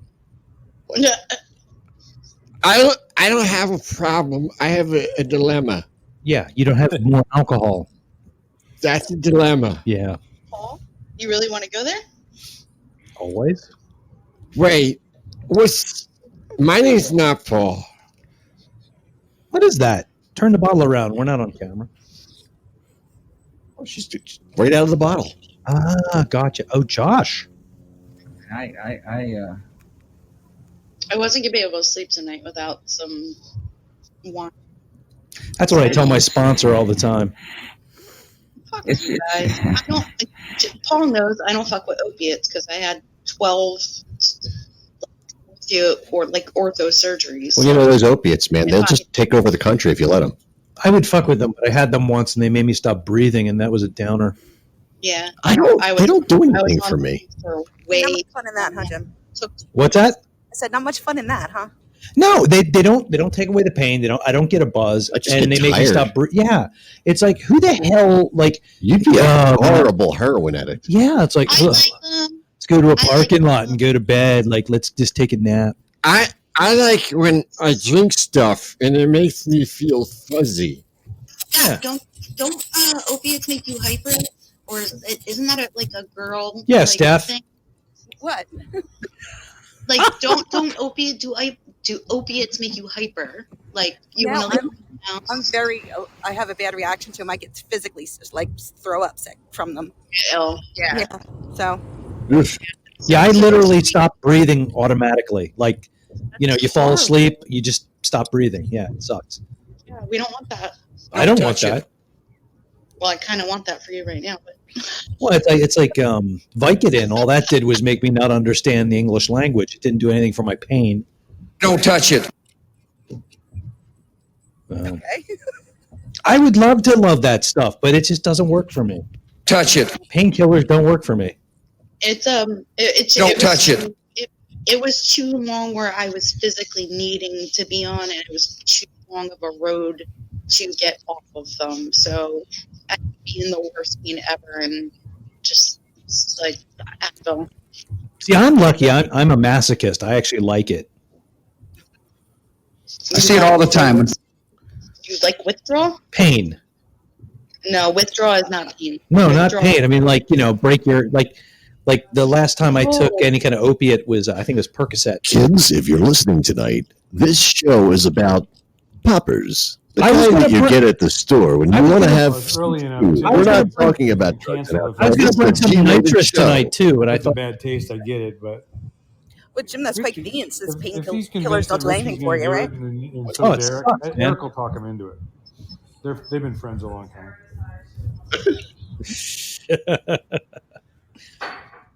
I don't have a problem. I have a dilemma. Yeah, you don't have more alcohol. That's a dilemma. Yeah. Paul, you really want to go there? Always? Wait, my name's not Paul. What is that? Turn the bottle around. We're not on camera. Oh, she's right out of the bottle. Ah, gotcha. Oh, Josh. I wasn't gonna be able to sleep tonight without some wine. That's what I tell my sponsor all the time. Fuck you guys. I don't. Paul knows I don't fuck with opiates because I had 12 ortho surgeries. Well, you know those opiates, man. They'll just take over the country if you let them. I would fuck with them, but I had them once and they made me stop breathing, and that was a downer. Yeah. They don't do anything for me. For Not much fun in that, huh, Jim? What's that? I said, not much fun in that, huh? No, they don't take away the pain. I don't get a buzz, I just and get they make me tired. stop. Yeah, it's like, who the hell? Like, You'd be a horrible heroin addict. Yeah, it's like, ugh, let's go to a parking lot and go to bed. Like, let's just take a nap. I like when I drink stuff and it makes me feel fuzzy. Yeah. Don't opiates make you hyper? Or isn't that like a girl? Yeah, like, Steph. thing? What? Like, don't do opiates make you hyper? Like, you No, want to I'm I have a bad reaction to them. I get physically like throw up sick from them. ill? Yeah. So Yeah, I literally stop breathing automatically. Like, you fall asleep, you just stop breathing. Yeah, it sucks. Yeah, we don't want that. I don't want that. Well, I kind of want that for you right now, but Well, it's like Vicodin. All that did was make me not understand the English language. It didn't do anything for my pain. Don't touch it. okay. I would love to love that stuff, but it just doesn't work for me. Touch it. Painkillers don't work for me. it's Don't touch it. It was too long where I was physically needing to be on it. It was too long of a road to get off of them. So I'd be in the worst pain ever, and just like Advil. See, I'm lucky. I'm a masochist. I actually like it. I see it all the time. You like withdrawal? Pain. No, withdrawal is not pain. No, not Withdrawal- pain. I mean, break your like the last time I took Oh. any kind of opiate was I think it was Percocet. Kids, if you're listening tonight, this show is about poppers. The I was kind gonna that you br- get at the store when I you was want to gonna- have It's early enough. food. I We're was not gonna bring- talking about drugs. Cancel now. it. I was going It's to bring the some G-rated nitrous show. tonight too, but I It's a thought bad taste. I get it, but But Jim, that's Spike Dean says if he's painkillers convinced don't that do anything Richie's for gonna you, do right? it, and Oh, so it Derek, sucks, man. Derek will talk him into it. They've been friends a long time.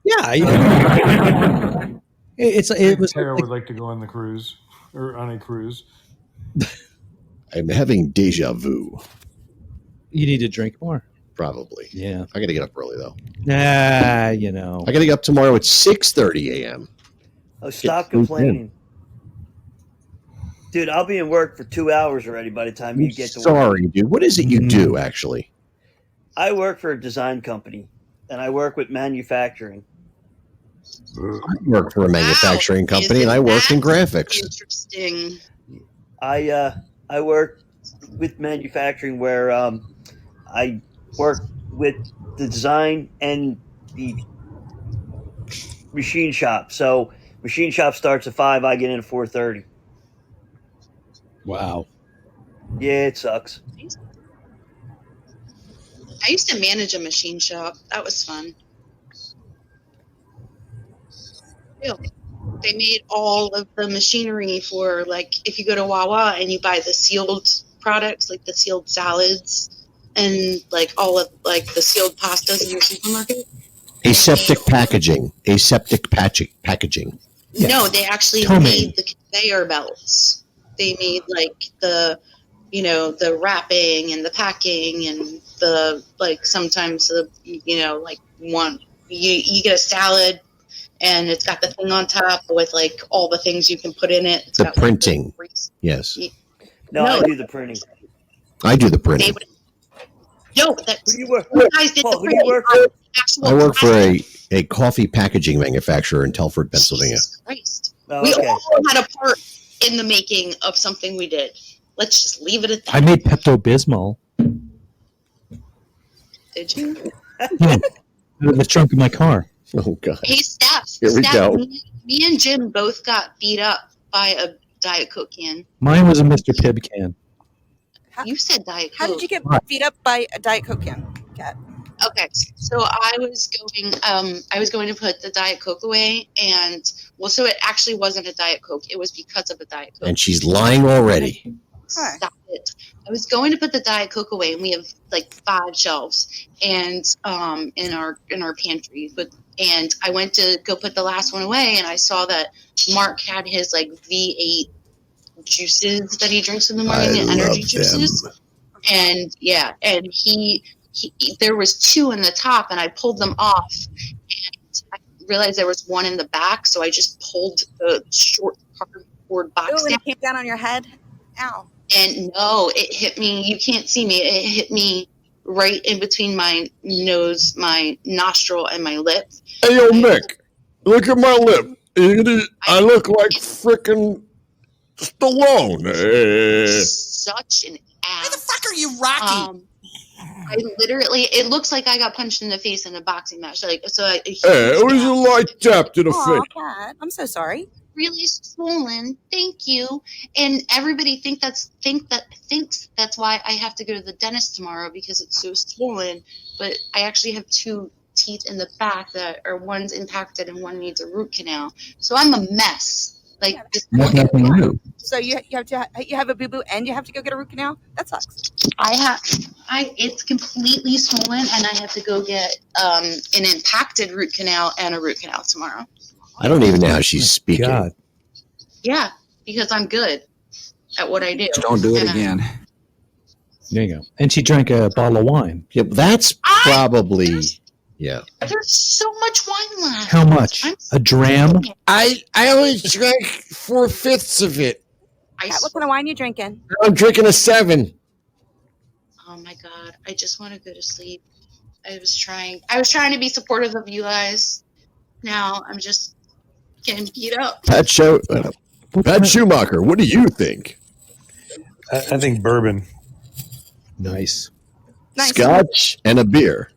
yeah, it was Tara like, would like to go on the cruise or on a cruise. I'm having deja vu. you need to drink more. Probably. Yeah. I got to get up early though. Nah, I got to get up tomorrow at 6:30 a.m. Oh, stop Get moved complaining. Dude, I'll be in work for 2 hours already by the time you get to work. Sorry, dude. What is it you do actually? I work for a design company, and I work with manufacturing. I work for a manufacturing company and I work in graphics. Interesting. I work with manufacturing where I work with the design and the machine shop. So machine shop starts at 5. I get in at 4:30. wow. Yeah, it sucks. I used to manage a machine shop. That was fun. Really. They made all of the machinery for, like, if you go to Wawa and you buy the sealed products, like the sealed salads, and like all of like the sealed pastas in your supermarket. Aseptic packaging. Packaging. No, they actually made the conveyor belts. They made like the, you know, the wrapping and the packing and the like sometimes the, you know, like one you get a salad and it's got the thing on top with like all the things you can put in it. It's The got, printing. Like, Yes. No, I do the printing. I do the printing. Who do you work you guys did Paul, the who do you printing. work for? I work for a coffee packaging manufacturer in Telford, Pennsylvania. Christ. Oh, We okay. all had a part in the making of something we did. Let's just leave it at that. I made Pepto Bismol. Did you? Yeah, out of the trunk of my car. Oh God. Hey, Steph. Here we Steph, go. Me and Jim both got beat up by a Diet Coke can. Mine was a Mr. Pibb can. You said Diet Coke. How did you get beat up by a Diet Coke can? Cat? Okay, so I was going to put the Diet Coke away, and well, so it actually wasn't a Diet Coke. It was because of the Diet Coke. And she's lying already. Stop it. I was going to put the Diet Coke away, and we have like 5 shelves, and in our pantry. And I went to go put the last one away, and I saw that Mark had his like V8 juices that he drinks in the morning, the energy juices. And yeah, and he there was 2 in the top, and I pulled them off, and I realized there was one in the back, so I just pulled the short cardboard box Oh, and down. it came down on your head? Ow. And no, it hit me. You can't see me. It hit me right in between my nose, my nostril, and my lip. Hey, yo, Mick, look at my lip. I look like frickin' Stallone. Such an ass. Where the fuck are you, Rocky? I literally, it looks like I got punched in the face in a boxing match. Like, so Hey, it was a light tap to the Aw, face. Cat, I'm so sorry. really swollen. Thank you. And everybody thinks that's why I have to go to the dentist tomorrow, because it's so swollen. But I actually have 2 teeth in the back that are, one's impacted and one needs a root canal. So I'm a mess. Like So you have a boo boo and you have to go get a root canal? That sucks. It's completely swollen, and I have to go get an impacted root canal and a root canal tomorrow. I don't even know how she's speaking. God. Yeah, because I'm good at what I do. Don't do it And again. There you go. And she drank a bottle of wine. Yeah, that's probably There's so much wine left. How much? A dram? I only drank 4/5 of it. Cat, what kind of wine you drinking? I'm drinking a 7. Oh my god, I just want to go to sleep. I was trying to be supportive of you guys. Now I'm just getting beat up. Pat Schumacher, what do you think? I think bourbon. Nice. Scotch and a beer.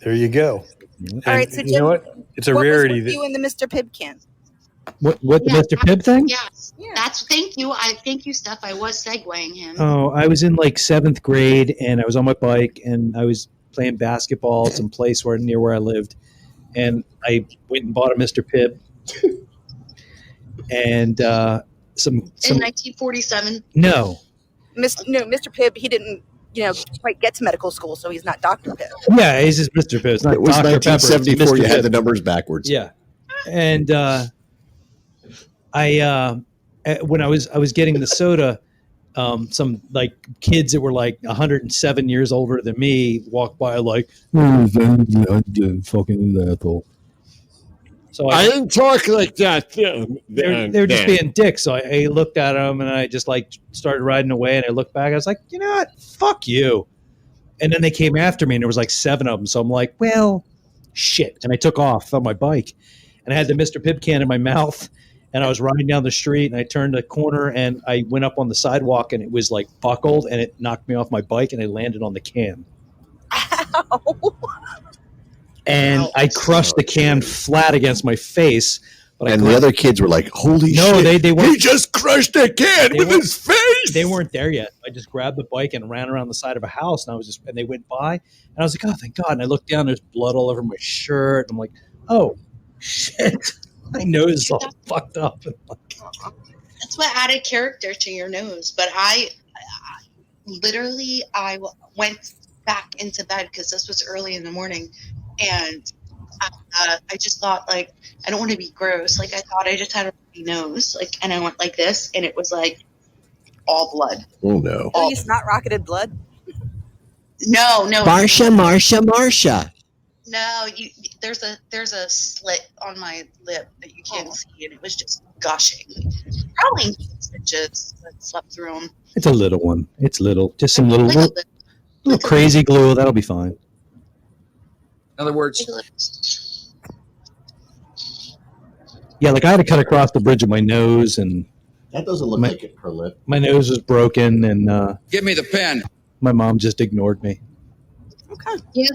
There you go. All right, so you know what? It's a what rarity. was with you in the Mr. Pibb can? What the Mr. Pibb thing? Yes. Thank you. Thank you, Steph. I was segueing him. Oh, I was in like 7th grade, and I was on my bike, and I was playing basketball at some place near where I lived, and I went and bought a Mr. Pibb, and some In 1947. no, Mr. Pibb, he didn't, quite get to medical school, so he's not Dr. Pibb. yeah, he's just Mr. Pibb. It's not It was Dr. Pepper, it's 1974. Mr. You had Pibb. the numbers backwards. Yeah, and when I was getting the soda, some like kids that were like 107 years older than me walked by like, fucking asshole. So I didn't talk like that. they're just being dicks. So I looked at them and I just like started riding away. And I looked back. I was like, you know what? Fuck you. And then they came after me, and there was like 7 of them. So I'm like, well, shit. And I took off on my bike, and I had the Mr. Pibb can in my mouth. And I was riding down the street, and I turned a corner, and I went up on the sidewalk, and it was like buckled, and it knocked me off my bike, and I landed on the can. And I crushed the can flat against my face. But And the other kids were like, holy no, shit. they weren't. He just crushed a can with his face. They weren't there yet. I just grabbed the bike and ran around the side of a house, and they went by, and I was like, oh, thank God. And I looked down, there's blood all over my shirt. I'm like, oh, shit. My nose is all fucked up. That's what added character to your nose. But I went back into bed because this was early in the morning, and I just thought, like, I don't want to be gross. Like, I thought I just had a runny nose, like, and I went like this, and it was like all blood. Oh no! Oh, you snot rocketed blood? No. Marsha. No, there's a slit on my lip that you can't see, and it was just gushing. Probably stitches that slept through them. It's a little one. It's little. Just some little crazy glue. That'll be fine. In other words, Yeah, like I had to cut across the bridge of my nose, and That doesn't look like it per lip. my nose was broken, and give me the pen. my mom just ignored me. Okay. Yeah,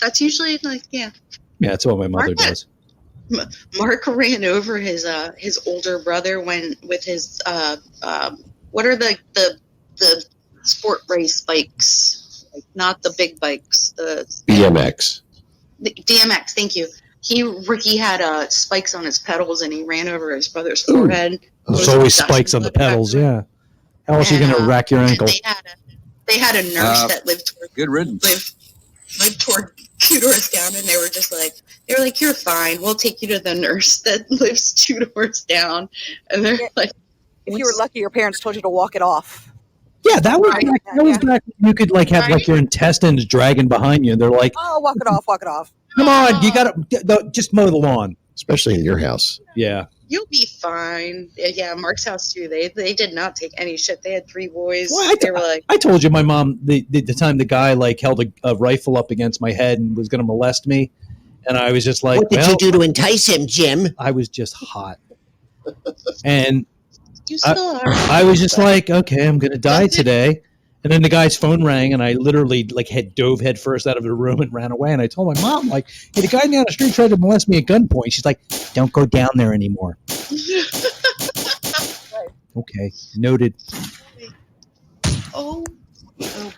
that's usually like, yeah. Yeah, that's what my mother Mark- does. Mark ran over his older brother when with his what are the sport race bikes, like not the big bikes, the BMX. DMX. Thank you. Ricky had spikes on his pedals, and he ran over his brother's forehead. There's always spikes on the pedals. Yeah. How else are you going to rack your ankle? They had a nurse that lived toward Good riddance. lived toward 2 doors down, and they were like, you're fine. We'll take you to the nurse that lives 2 doors down. And they're like, If you were lucky, your parents told you to walk it off. Yeah, that was back, back when you could like have like your intestines dragging behind you, and they're like, Oh, walk it off, walk it off. "Come on, you got to just mow the lawn." Especially in your house. Yeah. you'll be fine. Yeah, Mark's house too. They did not take any shit. They had 3 boys. Well, They were like, I told you my mom the time the guy like held a rifle up against my head and was going to molest me, and I was just like, What did you do to entice him, Jim? I was just hot, and you still are. I was just like, okay, I'm going to die today. And then the guy's phone rang, and I literally like dove head first out of the room and ran away. And I told my mom, like, hey, the guy down the street tried to molest me at gunpoint. She's like, don't go down there anymore. Okay, noted. Oh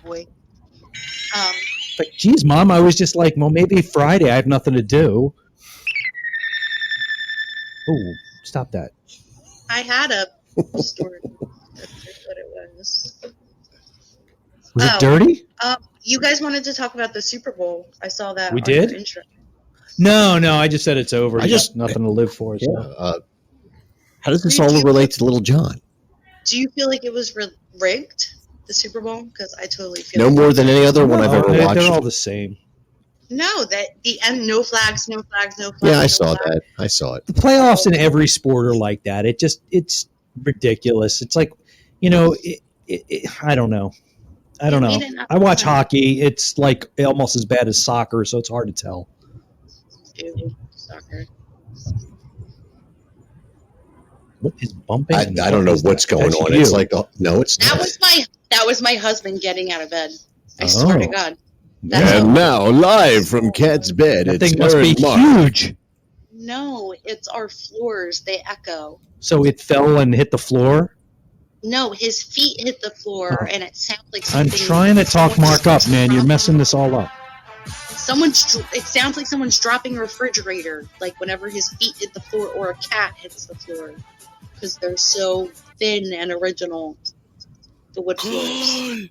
boy. Like, geez, Mom, I was just like, well, maybe Friday. I have nothing to do. Oh, stop that. I had a story. That's what it was. Was it dirty? You guys wanted to talk about the Super Bowl. I saw that. We on your did? intro. No, I just said it's over. I just nothing to live for. So. Yeah, how does this all relate to Little John? Do you feel like it was rigged, the Super Bowl? Because I totally feel No like more than any other one I've ever watched. They're all the same. No, that the end, no flags, no flags, no flags. Yeah, I no saw flags. that. I saw it. The playoffs in every sport are like that. It's ridiculous. It's like, I don't know. I watch hockey. It's like almost as bad as soccer, so it's hard to tell. Ew, soccer. What is bumping? I don't know what's going on. It's like, no, it's That not. was my husband getting out of bed. I swear to God. And now, live from Cat's bed, That it's thing must be Aaron Mark. huge. No, it's our floors. They echo. So it fell and hit the floor. No, his feet hit the floor, and it sounds like I'm something. trying to talk Mark up, man. You're messing this all up. It sounds like someone's dropping a refrigerator, like whenever his feet hit the floor or a cat hits the floor, because they're so thin and original. The wood floors.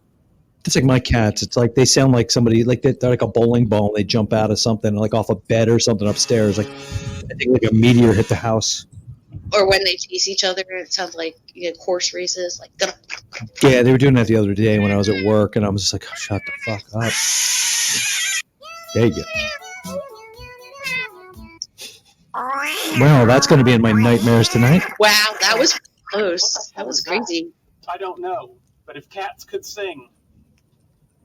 It's like my cats. It's like they sound like somebody, like they're like a bowling ball. And they jump out of something, like off a bed or something upstairs. Like I think like a meteor hit the house. Or when they chase each other, it sounds like horse races. Like, Yeah, they were doing that the other day when I was at work, and I was just like, oh, shut the fuck up. There you go. Well, that's going to be in my nightmares tonight. wow, that was close. That was crazy. I don't know, but if cats could sing,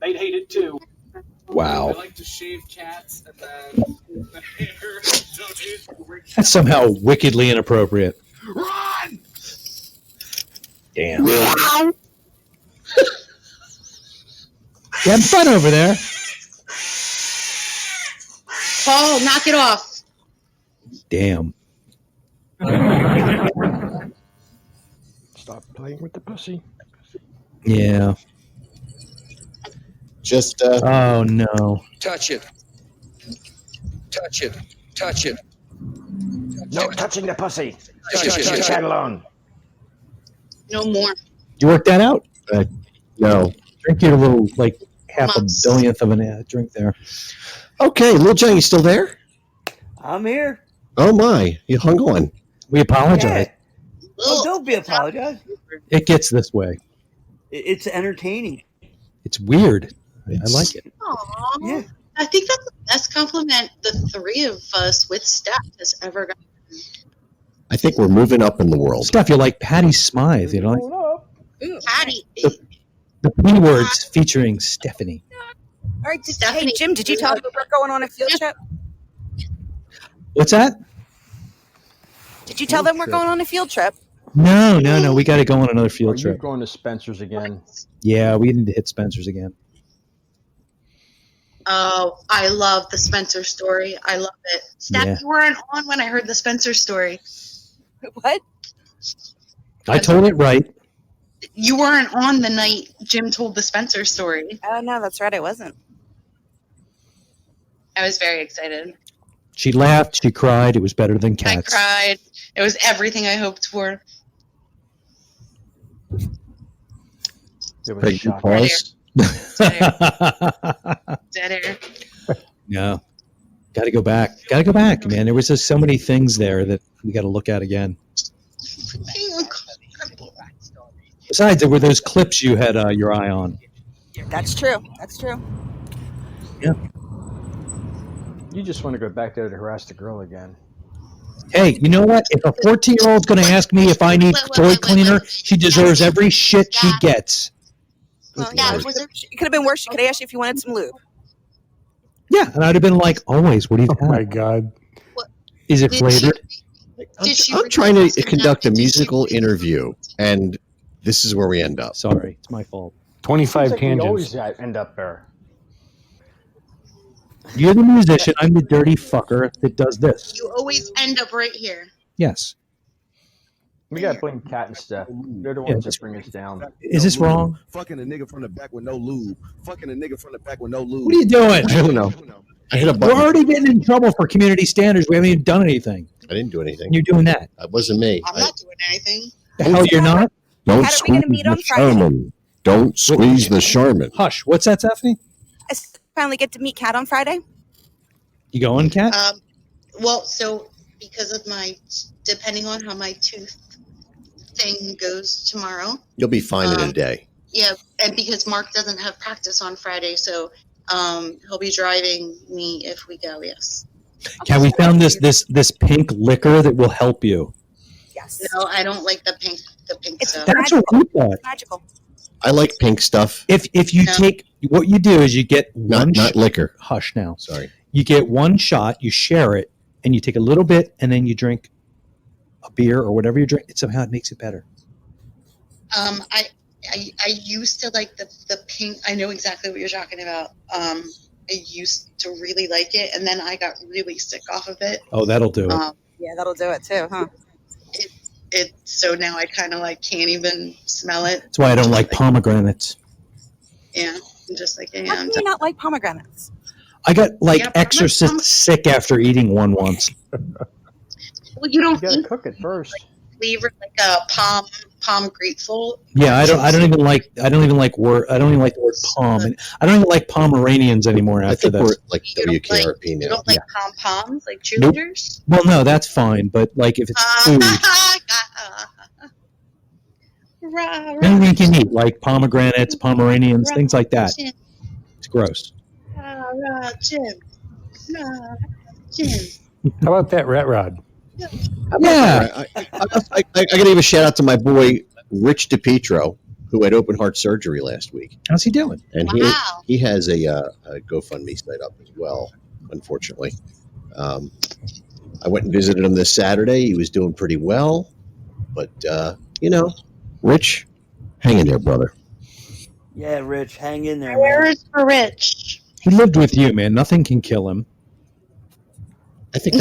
they'd hate it too. Wow. I like to shave cats and then the hair. That's somehow wickedly inappropriate. Run! Damn. You having fun over there? Paul, knock it off. Damn. Stop playing with the pussy. Yeah. Just Oh no. Touch it. Touch it. Touch it. No touching the pussy. Touch it. Touch it. alone. No more. You work that out? no. Drink your little like half a billionth of a drink there. Okay, Lil John, you still there? I'm here. Oh my, you hung on. We apologize. Oh, don't be apologize. It gets this way. It's entertaining. It's weird. I like it. Aw. Yeah. I think that's the best compliment the three of us with Steph has ever gotten. I think we're moving up in the world. Stuff you like Patty Smythe, you know, Patty. the P words featuring Stephanie. All right, hey Jim, did you tell them we're going on a field trip? What's that? Did you tell them we're going on a field trip? No. We got to go on another field You're trip. going to Spencer's again. Yeah, we need to hit Spencer's again. Oh, I love the Spencer story. I love it. Steph, Yeah. you weren't on when I heard the Spencer story. What? I told it right. You weren't on the night Jim told the Spencer story. Oh no, that's right, I wasn't. I was very excited. She laughed. She cried. It was better than I cats. cried. It was everything I hoped for. It was Peg, shocking. pause. Dead air. No. Got to go back. Got to go back, man. There was just so many things there that we got to look at again. Besides, there were those clips you had your eye on. That's true. That's true. Yeah. You just want to go back there to harass the girl again. Hey, you know what? If a 14-year-old's going to ask me if I need toy cleaner, she deserves every shit she gets. Well, yeah, it could have been worse. She could have asked you if you wanted some lube. Yeah, and I'd have been like, always, what do you have? Oh my God. Is it flavored? I'm trying to conduct a musical interview, and this is where we end up. Sorry, it's my fault. 25 Seems like we tangents. always end up there. You're the musician. I'm the dirty fucker that does this. You always end up right here. Yes. We got to blame Cat and Steph. They're the ones that bring us down. Is this wrong? Fucking a nigga from the back with no lube. Fucking a nigga from the back with no lube. What are you doing? I don't know. I hit a We're button. already getting in trouble for community standards. We haven't even done anything. I didn't do anything. You're doing that. It wasn't me. I'm not doing anything. The hell you're not? Don't How are we gonna meet on Friday? Charmin. Don't squeeze the Charmin. Hush. What's that, Stephanie? I finally get to meet Kat on Friday. You going, Kat? Well, so because of depending on how my tooth thing goes tomorrow. You'll be fine in a day. Yeah, and because Mark doesn't have practice on Friday, so he'll be driving me if we go. Yes. Kat, we found this pink liquor that will help you. Yes. No, I don't like the pink stuff. That's what we thought. Magical. I like pink stuff. If you take what you do is you get one Not liquor. Hush now. Sorry. You get one shot, you share it, and you take a little bit, and then you drink a beer or whatever you drink. Somehow it makes it better. I used to like the pink. I know exactly what you're talking about. I used to really like it, and then I got really sick off of it. Oh, that'll do it. Yeah, that'll do it too, huh? So now I kind of like can't even smell it. That's why I don't like pomegranates. Yeah, I'm just like, yeah, How I'm can you not like pomegranates? I got like Yeah, exorcist sick after eating one once. Well, you don't You got to eat cook it first. flavor like a palm grapefruit. Yeah, I don't even like the word palm, and I don't even like Pomeranians anymore I after think we're this. like You don't WKRP You now. don't like pom-poms, like Nope. cheerleaders? Well, no, that's fine, but like if it's food, Rah, rah, anything you can eat, like pomegranates, Pomeranians, things like that. Jim, It's gross. rah, rah, Jim, rah, Jim. How about that rat rod? Yeah. I got to give a shout out to my boy Rich DePietro, who had open heart surgery last week, How's he doing? and Wow. he has a GoFundMe site up as well. Unfortunately, I went and visited him this Saturday. He was doing pretty well, but Rich, hang in there, brother. Yeah, Rich, hang in there. Where Man. is for Rich? He lived with you, man. Nothing can kill him. I think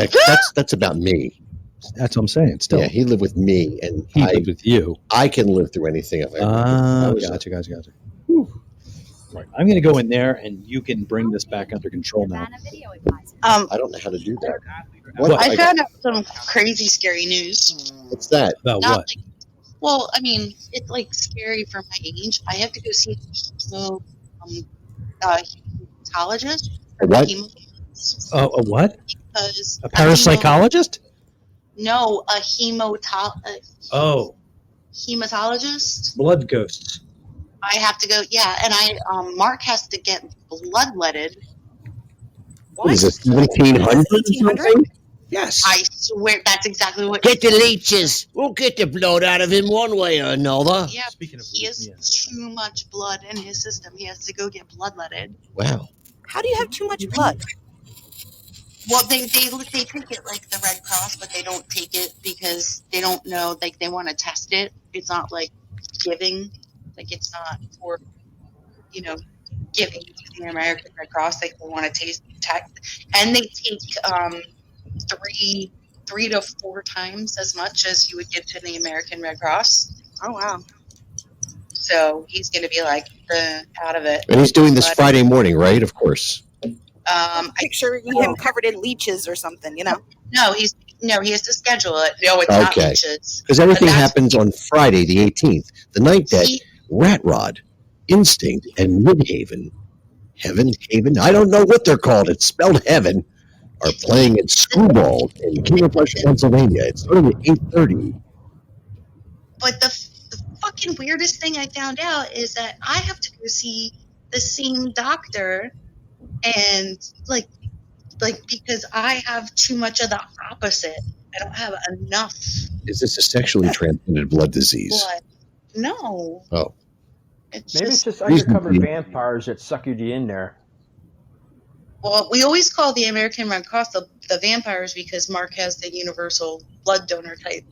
that's about me. That's what I'm saying. Still, Yeah, he lived with me, and he lived with you. I can live through anything if I Gotcha. Whew. Right. I'm going to go in there, and you can bring this back under control now. I don't know how to do that. What? I found out some crazy, scary news. What's that? About Not what? like, well, I mean, it's like scary for my age. I have to go see a chemo hematologist. A what? A what? Because A parapsychologist? No, a Oh, hematologist. blood ghosts. I have to go. Yeah, and Mark has to get bloodletted. What is this, 1700 or something? Yes. I swear that's exactly what. Get the leeches. We'll get the blood out of him one way or another. Yeah, he has too much blood in his system. He has to go get bloodletted. Wow. How do you have too much blood? Well, they take it like the Red Cross, but they don't take it because they don't know. Like they want to test it. It's not like giving. Like it's not for, giving to the American Red Cross. Like they want to test, and they take 3 to 4 times as much as you would give to the American Red Cross. Oh wow! So he's going to be like out of it. And he's doing this Friday morning, right? Of course. Picture him covered in leeches or something. No, he has to schedule it. No, it's not Okay. leeches. Because everything happens on Friday, the 18th, the night that Rat Rod, Instinct, and Midhaven, Haven, I don't know what they're called. It's spelled Heaven, are playing at Screwball in King of Prussia, Pennsylvania. It's starting at 8:30. But the fucking weirdest thing I found out is that I have to go see the same doctor, and like because I have too much of the opposite. I don't have enough Is this a sexually transmitted blood disease? blood. No, Oh. it's Maybe it's just. just undercover Recently- vampires that suckered you in there. Well, we always call the American Red Cross the vampires because Mark has the universal blood donor type.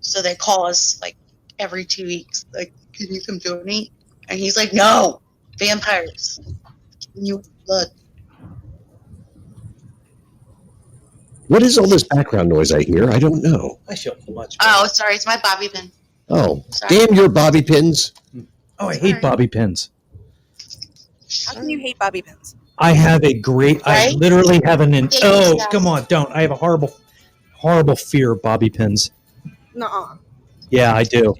So they call us like every 2 weeks, like, can you come donate? And he's like, no, vampires. You blood. What is all this background noise I hear? I don't know. I show much. Oh, sorry, it's my bobby pin. Oh, Sorry. damn your bobby pins. Oh, I hate bobby pins. How can you hate bobby pins? I have a great. I Right? literally have an. Yeah, Oh, yeah. come on! Don't. I have a horrible fear of bobby pins. Nuh-uh. Yeah, I do.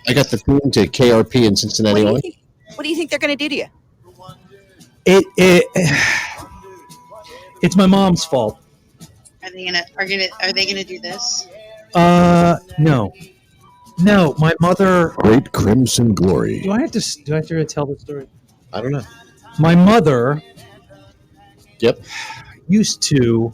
I got the phone to KRP in Cincinnati. What do you think they're going to do to you? It's my mom's fault. Are they gonna do this? No, my mother. Great Crimson Glory. Do I have to tell the story? I don't know. My mother. Yep. Used to.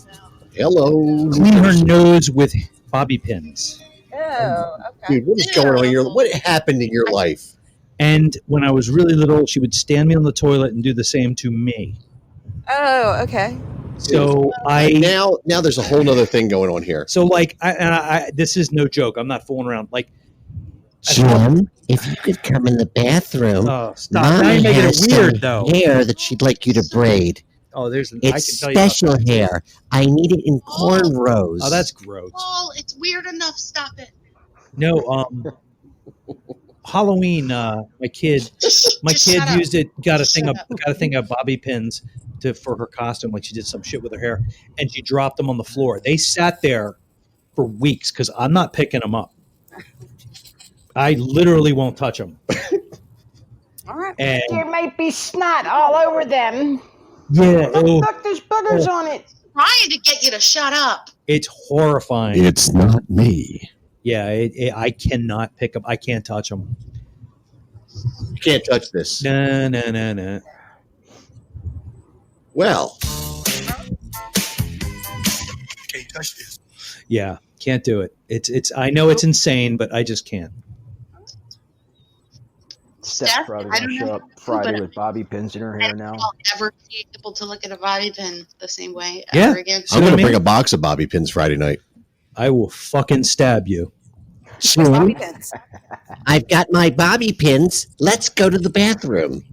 Hello. Clean her nose with bobby pins. Oh, okay. Dude, what is going on here? What happened in your life? And when I was really little, she would stand me on the toilet and do the same to me. Oh, okay. So now there's a whole nother thing going on here. So like I this is no joke. I'm not fooling around. Like Jim, if you could come in the bathroom. Oh, stop. Now Mommy you're making has it weird, some though. hair that she'd like you to braid. Oh, there's. It's I can tell you about special that. hair. I need it in cornrows. Oh, that's gross. Paul, it's weird enough. Stop it. No, Halloween. My kid shut up. used it. Got a thing of bobby pins for her costume. Like she did some shit with her hair, and she dropped them on the floor. They sat there for weeks because I'm not picking them up. I literally won't touch them. All right. And There might be snot all over them. yeah, Look, there's boogers on it. Trying to get you to shut up. it's horrifying. It's not me. Yeah, I cannot pick up. I can't touch them. You can't touch this. No. Well, Can't touch this. Yeah, can't do it. It's. I know it's insane, but I just can't. Steph's probably I gonna don't show know, up Friday but with bobby pins in her I hair don't now. think I'll ever be able to look at a bobby pin the same way Yeah. ever again. I'm going to bring a box of bobby pins Friday night. I will fucking stab you. Bobby pins. I've got my bobby pins. Let's go to the bathroom.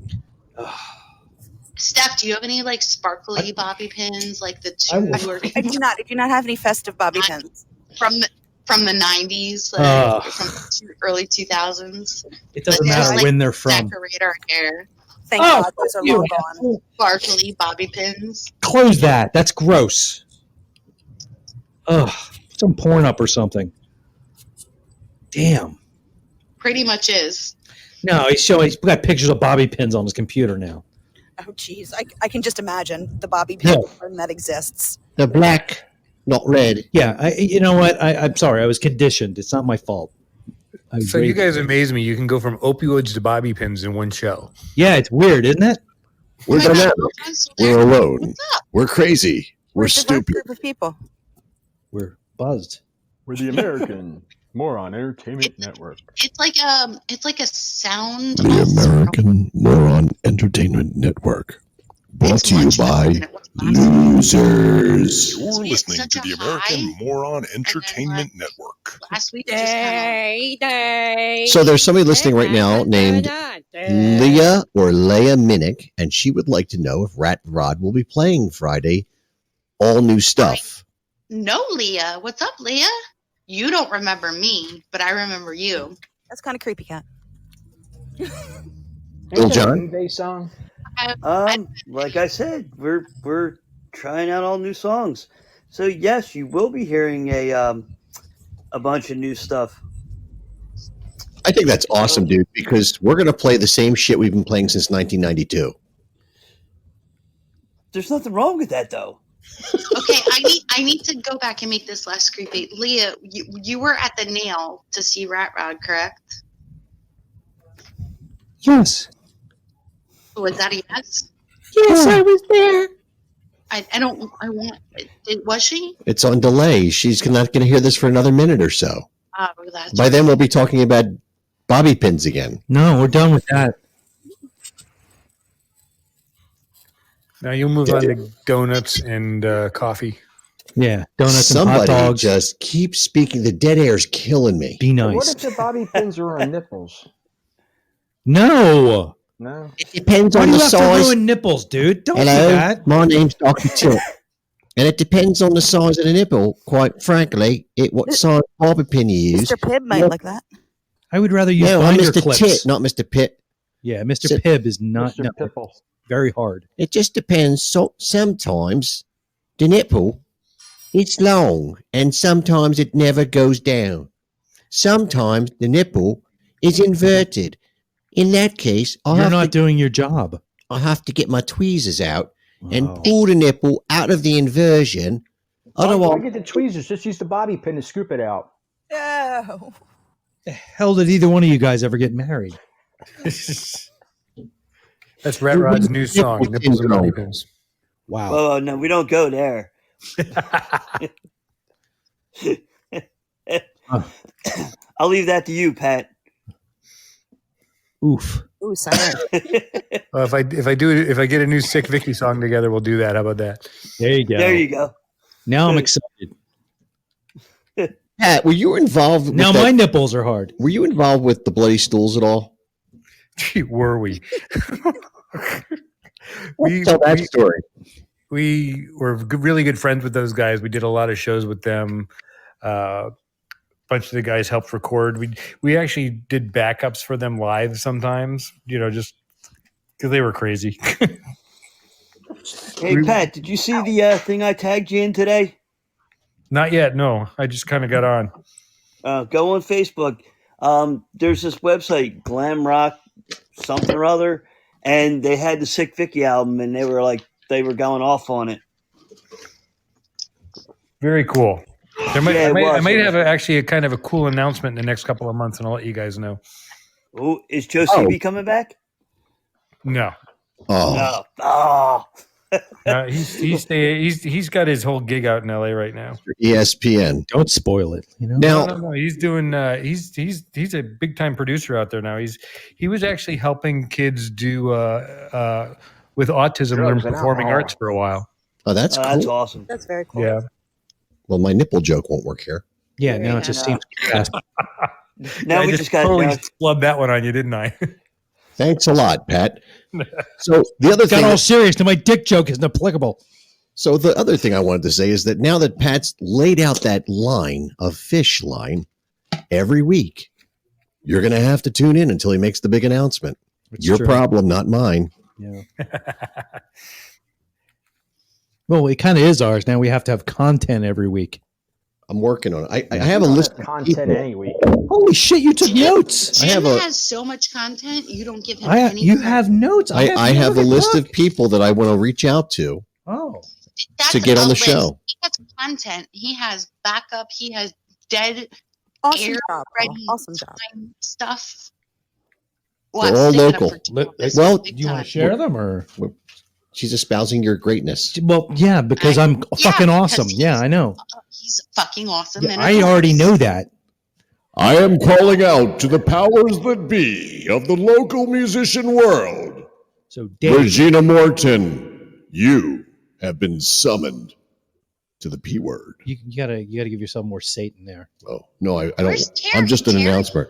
Steph, do you have any like sparkly bobby pins, like the I will- two or I do not. I do not have any festive bobby pins. from the 90s, like, Ugh. or from the early 2000s? It doesn't Like, matter just, when they're from. Decorate our hair. Thank Oh, God, those are you long gone. Sparkly bobby pins. Close that. That's gross. Ugh. Put some porn up or something. Damn. Pretty much is. No, he's got pictures of bobby pins on his computer now. Oh, geez. I can just imagine the bobby pin that exists. The black, not red. Yeah, you know what? I'm sorry. I was conditioned. It's not my fault. So you guys amaze me. You can go from opioids to bobby pins in one show. Yeah, it's weird, isn't it? We're dynamic. We're alone. We're crazy. We're stupid. Group of people. We're buzzed. We're the American Moron Entertainment Network. It's like a sound. The American Moron Entertainment Network. Brought to you by losers. You're listening to the American Moron Entertainment Network. Last week, So there's somebody listening right now named Leah or Leia Minnick, and she would like to know if Rat Rod will be playing Friday. All new stuff. No, Leah. What's up, Leah? You don't remember me, but I remember you. That's kind of creepy, Cat. Little John? Song? Like I said, we're trying out all new songs. So yes, you will be hearing a bunch of new stuff. I think that's awesome, dude, because we're going to play the same shit we've been playing since 1992. There's nothing wrong with that, though. Okay, I need to go back and make this less creepy. Leah, you were at the Nail to see Rat Rod, correct? Yes. Was that a yes? Yes, I was there. Was she? It's on delay. She's not going to hear this for another minute or so. Oh, that's By then, we'll be talking about bobby pins again. No, we're done with that. Now you'll move on to donuts and coffee. Yeah, donuts Somebody and hot dogs. just keep speaking. The dead air is killing me. Be What nice. if the bobby pins are on nipples? No. No. It depends Why on do the you have to size. ruin nipples, dude? Don't Hello, do that. my name's Dr. Tilt. And it depends on the size of the nipple, quite frankly, what size bobby pin you use. Mr. Pibb might like that. I would rather use No, I'm binder Mr. clips. Tit, not Mr. Pitt. Yeah, Mr. So- Pibb is not Mr. no, Pipple. very hard. It just depends. So sometimes the nipple it's long, and sometimes it never goes down. Sometimes the nipple is inverted. In that case, You're not doing your job. I have to get my tweezers out and pull the nipple out of the inversion. Why Otherwise, get the tweezers? Just use the bobby pin to scoop it out. No. The hell did either one of you guys ever get married? That's Rat Rod's new song, Nipples and Bobby Pins. Wow. Oh no, we don't go there. I'll leave that to you, Pat. Oof. Ooh, silent. Well, if I get a new Sick Vicky song together, we'll do that. How about that? There you go. There you go. Now I'm excited. Pat, were you involved? Now with my that, nipples are hard. Were you involved with the Bloody Stools at all? Gee, were we? Tell that story. We were really good friends with those guys. We did a lot of shows with them. A bunch of the guys helped record. We actually did backups for them live sometimes, just because they were crazy. Hey, Pat, did you see the thing I tagged you in today? Not yet, no. I just kind of got on. Go on Facebook. There's this website, Glam Rock something or other, and they had the Sick Vicky album, and they were going off on it. Very cool. I might was. have actually a kind of a cool announcement in the next couple of months, and I'll let you guys know. Oh, is Joe CB coming back? No. Oh. No. Oh. He's got his whole gig out in LA right now. ESPN. Don't spoil it. No. He's doing. He's a big time producer out there now. He was actually helping kids do with autism learn performing arts for a while. Oh, that's cool. That's awesome. That's very cool. Yeah. Well, my nipple joke won't work here. Yeah, now it just seems fast. Now I we just got totally flubbed that one on you, didn't I? Thanks a lot, Pat. So the other Got thing, all serious. Now my dick joke isn't applicable. so the other thing I wanted to say is that now that Pat's laid out that line of fish line every week, you're going to have to tune in until he makes the big announcement. It's Your true. problem, not mine. Yeah. Well, it kind of is ours. Now we have to have content every week. I'm working on it. I have a list of content people. any week. Holy shit, you took notes. I Jim have a. has so much content. You don't give him You any. have notes. I have a list of people that I want to reach out to Oh. to get on a the list. show. He has content. He has backup. He has dead Awesome air job. ready Paul. Awesome job. time stuff. They're all sticking up local. for Jim this Well, big Do you want time. to share them or? She's espousing your greatness. Well, yeah, because I'm fucking awesome. Yeah, I know. He's fucking awesome. and I already know that. I am calling out to the powers that be of the local musician world. So, Dave, Regina Morton, you have been summoned to the P word. you gotta give yourself more Satan there. Oh no, I don't. Where's Terry? I'm just an Terry? announcement.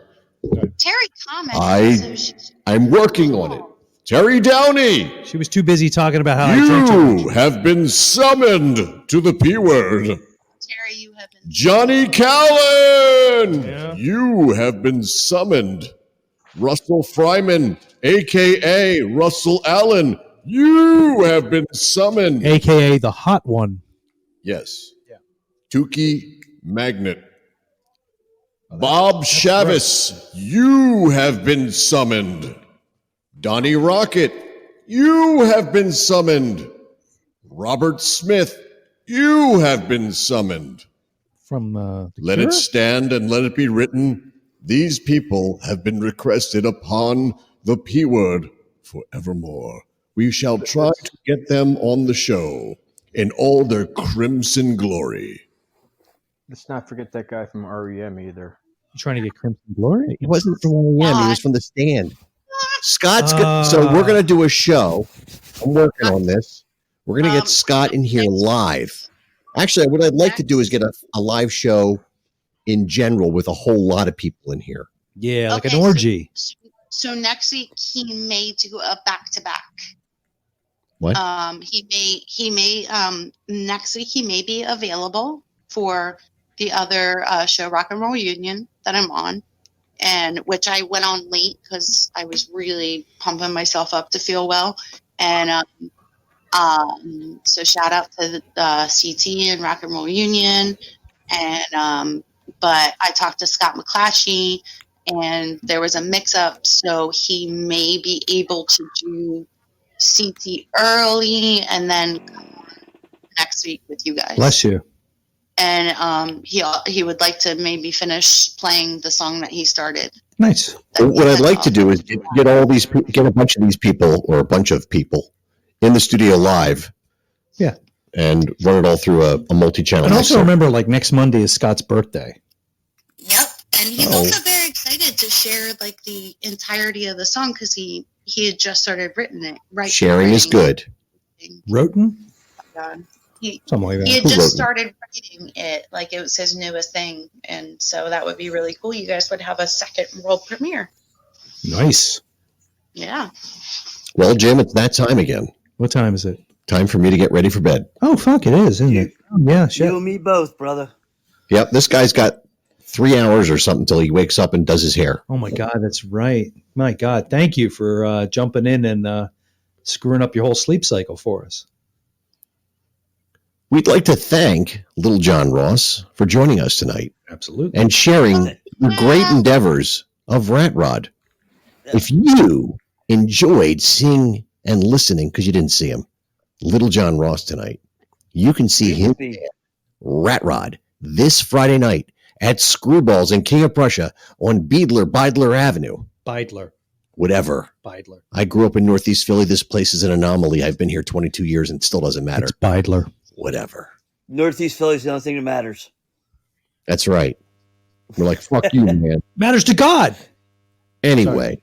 Terry commented. I'm working on it. Terry Downey, She was too busy talking about how I drink too much. you have been summoned to the P word. Terry, you have been. Johnny Callan, you have been summoned. Russell Fryman, aka Russell Allen, you have been summoned. AKA the hot one. Yes. Tukey Magnet. Bob Chavis, you have been summoned. Donnie Rocket, you have been summoned. Robert Smith, you have been summoned. From Let it stand and let it be written. These people have been requested upon the P word forevermore. We shall try to get them on the show in all their crimson glory. Let's not forget that guy from REM either. You trying to get Crimson Glory? He wasn't from REM. He was from the Stand. Scott's so we're gonna do a show. I'm working on this. We're gonna get Scott in here live. Actually, what I'd like to do is get a live show in general with a whole lot of people in here. Yeah, like Okay, an orgy. So next week he may do a back to back. What? He may next week he may be available for the other show, Rock and Roll Union, that I'm on, and which I went on late because I was really pumping myself up to feel well. And so shout out to the CT and Rock and Roll Union. And but I talked to Scott McClatchy, and there was a mix-up, so he may be able to do CT early and then next week with you guys. Bless you. And he would like to maybe finish playing the song that he started. Nice. What I'd like to do is get all these, get a bunch of these people or a bunch of people in the studio live. Yeah. And run it all through a multi-channel. And also mixer. remember, like next Monday is Scott's birthday. And he's also very excited to share like the entirety of the song because he had just started writing it. Right. Sharing is good. Roten? He Something like that. had Who wrote just it? started writing it, like it was his newest thing, and so that would be really cool. You guys would have a second world premiere. Nice. Yeah. Well, Jim, it's that time again. What time is it? Time for me to get ready for bed. Oh, fuck, it is, isn't it? Oh, yeah, shit. You and me both, brother. Yep, this guy's got 3 hours or something until he wakes up and does his hair. Oh, my God, that's right. My God, thank you for jumping in and screwing up your whole sleep cycle for us. We'd like to thank Little John Ross for joining us tonight Absolutely. and sharing the great endeavors of Rat Rod. If you enjoyed seeing and listening, because you didn't see him, Little John Ross tonight, you can see him, Rat Rod, this Friday night at Screwballs in King of Prussia on Beidler Avenue. Beidler. Whatever. Beidler. I grew up in Northeast Philly. This place is an anomaly. I've been here 22 years and it still doesn't matter. It's Beidler. Whatever. Northeast Philly's the only thing that matters. That's right. We're like, fuck you, man. Matters to God. Anyway,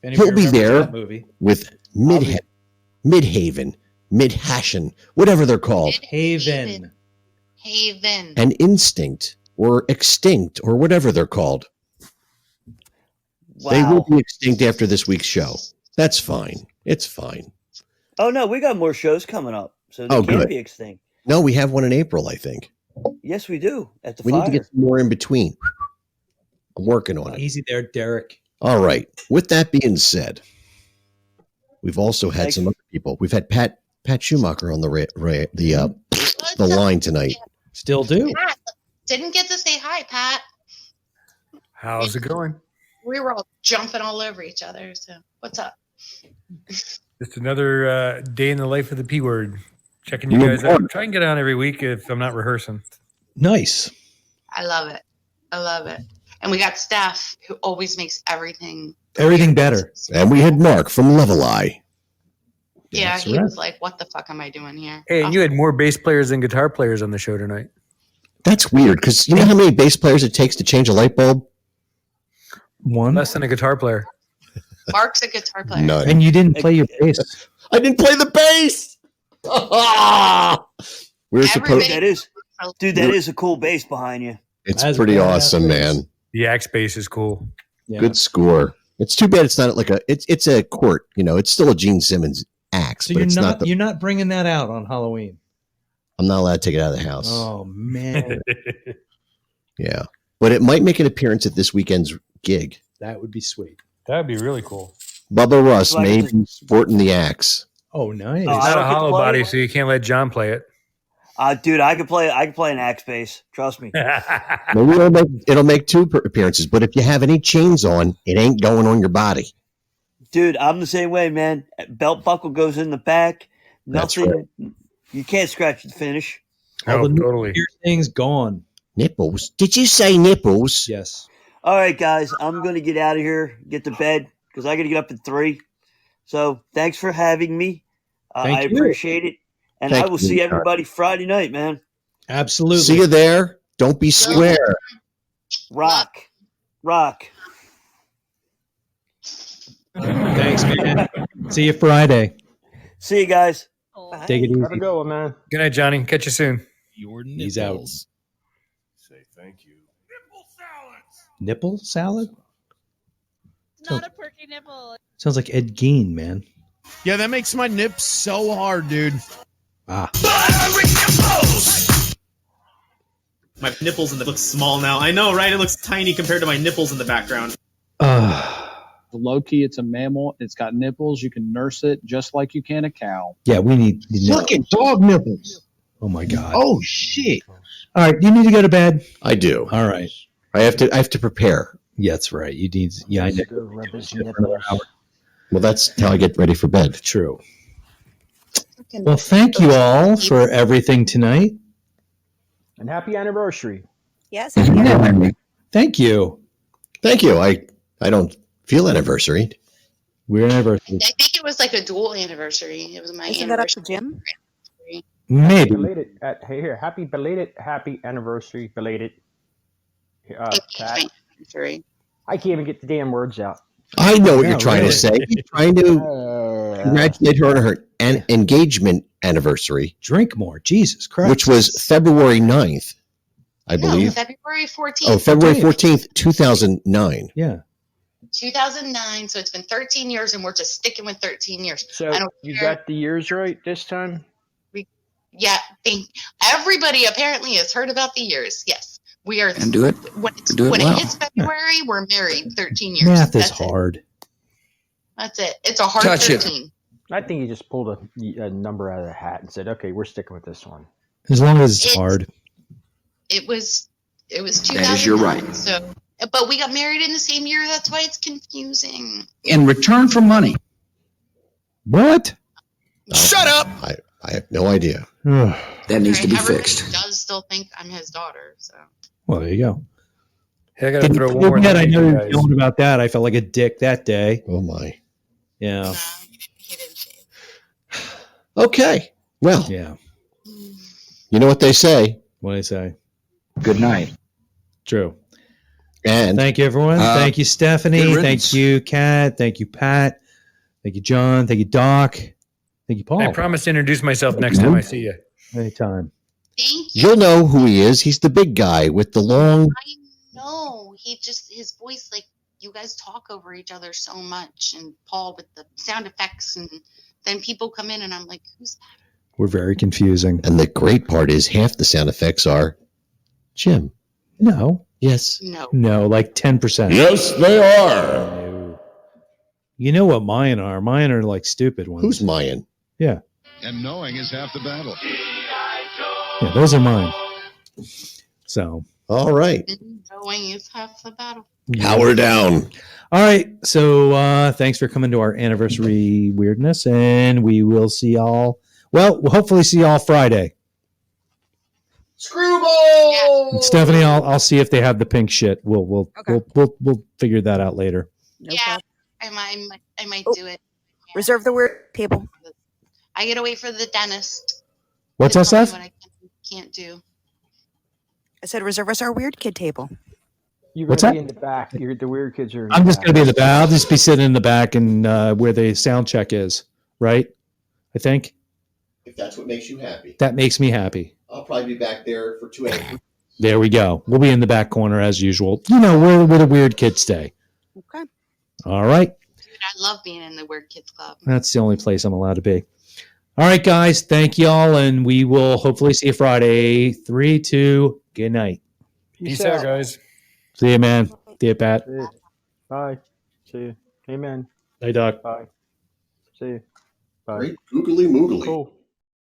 If he'll be anybody remembers there that movie. with Midhaven, Midhashen, whatever they're called, Haven. and Instinct or Extinct or whatever they're called. They will be extinct after this week's show. That's fine. It's fine. Oh no, we got more shows coming up, so they Oh, can't good. be extinct. No, we have one in April, I think. Yes, we do at the We fire. need to get some more in between. I'm working on it. Easy there, Derek. All right. With that being said, we've also had some other people. We've had Pat Schumacher on the line tonight. Still do. Didn't get to say hi, Pat. How's it going? We were all jumping all over each other. So what's up? Just another day in the life of the P word. Checking you guys out. Try and get on every week if I'm not rehearsing. Nice. I love it. I love it. And we got Steph who always makes everything better. And we had Mark from Level Eye. Yeah, That's he right. was like, "What the fuck am I doing here?" Hey, and you had more bass players than guitar players on the show tonight. That's weird because you know how many bass players it takes to change a light bulb? One. Less than a guitar player. Mark's a guitar player. None. And you didn't play your bass. I didn't play the bass. We're supposed. That is a cool bass behind you. It's pretty awesome, man. The axe bass is cool. Good score. It's too bad it's not like it's a Court. You know, it's still a Gene Simmons axe, So but you're it's not not. you're not bringing that out on Halloween. I'm not allowed to take it out of the house. Oh man, Yeah, but it might make an appearance at this weekend's gig. that would be sweet. That'd be really cool. Bubba Russ Like may the- be sporting the axe. Oh, nice. It's I not don't a get to hollow play body, it. so you can't let John play it. Dude, I could play an axe bass. Trust me. Maybe it'll make two appearances, but if you have any chains on, it ain't going on your body. Dude, I'm the same way, man. Belt buckle goes in the back. That's Nothing. You can't scratch the finish. All the totally. things gone. Nipples? Did you say nipples? Yes. All right, guys, I'm going to get out of here, get to bed, because I got to get up at 3. So thanks for having me. Thank I you. appreciate it. And Thank I will you, see Todd. everybody Friday night, man. Absolutely. See you there. Don't be square. Rock. Rock. Thanks, man. See you Friday. See you guys. Take it easy. Have a good one, man. Good night, Johnny. Catch you soon. Your He's out. nipples. Say thank you. Nipple salad? Not a perky nipple. Sounds like Ed Gein, man. Yeah, that makes my nips so hard, dude. Ah. My nipples look small now. I know, right? It looks tiny compared to my nipples in the background. Low key, it's a mammal. It's got nipples. You can nurse it just like you can a cow. Yeah, we need Fucking dog nipples. Oh my god. Oh shit. All right, you need to go to bed. I do. All right. I have to prepare. Yeah, that's right. You need. Yeah, I know. Well, that's how I get ready for bed. True. Well, thank you all for everything tonight. And happy anniversary. Yes. Thank you. Thank you. I don't feel anniversary. We're anniversary. I think it was like a dual anniversary. It was my Isn't that up to anniversary. Jim? Maybe. Belated. Happy belated. Happy anniversary. Belated. Kat. Anniversary. I can't even get the damn words out. I know what Yeah, you're trying really. to say. You're trying to congratulate her on her engagement anniversary, Drink more. Jesus Christ. which was February 9th, I No, believe. February 14th. Oh, February 14th, 2009. Yeah. 2009. So it's been 13 years, and we're just sticking with 13 years. So I don't you care. got the years right this time? Yeah, everybody apparently has heard about the years. Yes, we are. And do it. When, Do it when well. it hits February, we're married 13 years. Math is That's it. hard. That's it. It's a hard Touch it. 13. I think you just pulled a number out of the hat and said, "Okay, we're sticking with this one." As long as it's hard. It was 2009. That is your right. So, but we got married in the same year. That's why it's confusing. In return for money. What? Shut up. I have no idea. That needs to be Everybody fixed. does still think I'm his daughter. So Well, there you go. Hey, I got to throw one more Yet I thing know at you you're guys. feeling about that. I felt like a dick that day. Oh, my. Yeah. Okay. Well, Yeah. you know what they say. What did I say? Good night. True. And Thank you, everyone. Thank you, good Stephanie. riddance. Thank you, Kat. Thank you, Pat. Thank you, John. Thank you, Doc. Thank you, Paul. I promise to introduce myself next time I see you. Anytime. thank you. you'll know who he is. He's the big guy with the long. I know his voice, like you guys talk over each other so much, and Paul with the sound effects, and then people come in, and I'm like, who's that? We're very confusing. And the great part is half the sound effects are Jim. No. Yes. No, like 10%. Yes, they are. No. You know what mine are? Mine are like stupid ones. Who's Mayan? Yeah. And knowing is half the battle. Yeah, those are mine. So. All right. Knowing is half the battle. Power down. All right. So thanks for coming to our anniversary weirdness, and we will see y'all. Well, we'll hopefully see y'all Friday. Screwball. Stephanie, I'll see if they have the pink shit. We'll figure that out later. No Yeah, problem. I might do it. Reserve the weird table. I gotta wait for the dentist. What's to that, tell me Steph? what I can't do. I said reserve us our weird kid table. You're What's gonna be that? in the back. The weird kids are. I'm just going to be in the back. I'll just be sitting in the back and where the sound check is, right? I think If that's what makes you happy. that makes me happy. I'll probably be back there for 2 hours. There we go. We'll be in the back corner as usual. You know, where the weird kids stay. Okay. All right. Dude, I love being in the Weird Kids Club. That's the only place I'm allowed to be. All right, guys. Thank y'all. And we will hopefully see you Friday. 3, 2, good night. Peace out, guys. See you, man. See you, Pat. Bye. See you. Amen. Hey, Doc. Bye. See you. Bye. Great googly moogly. Cool.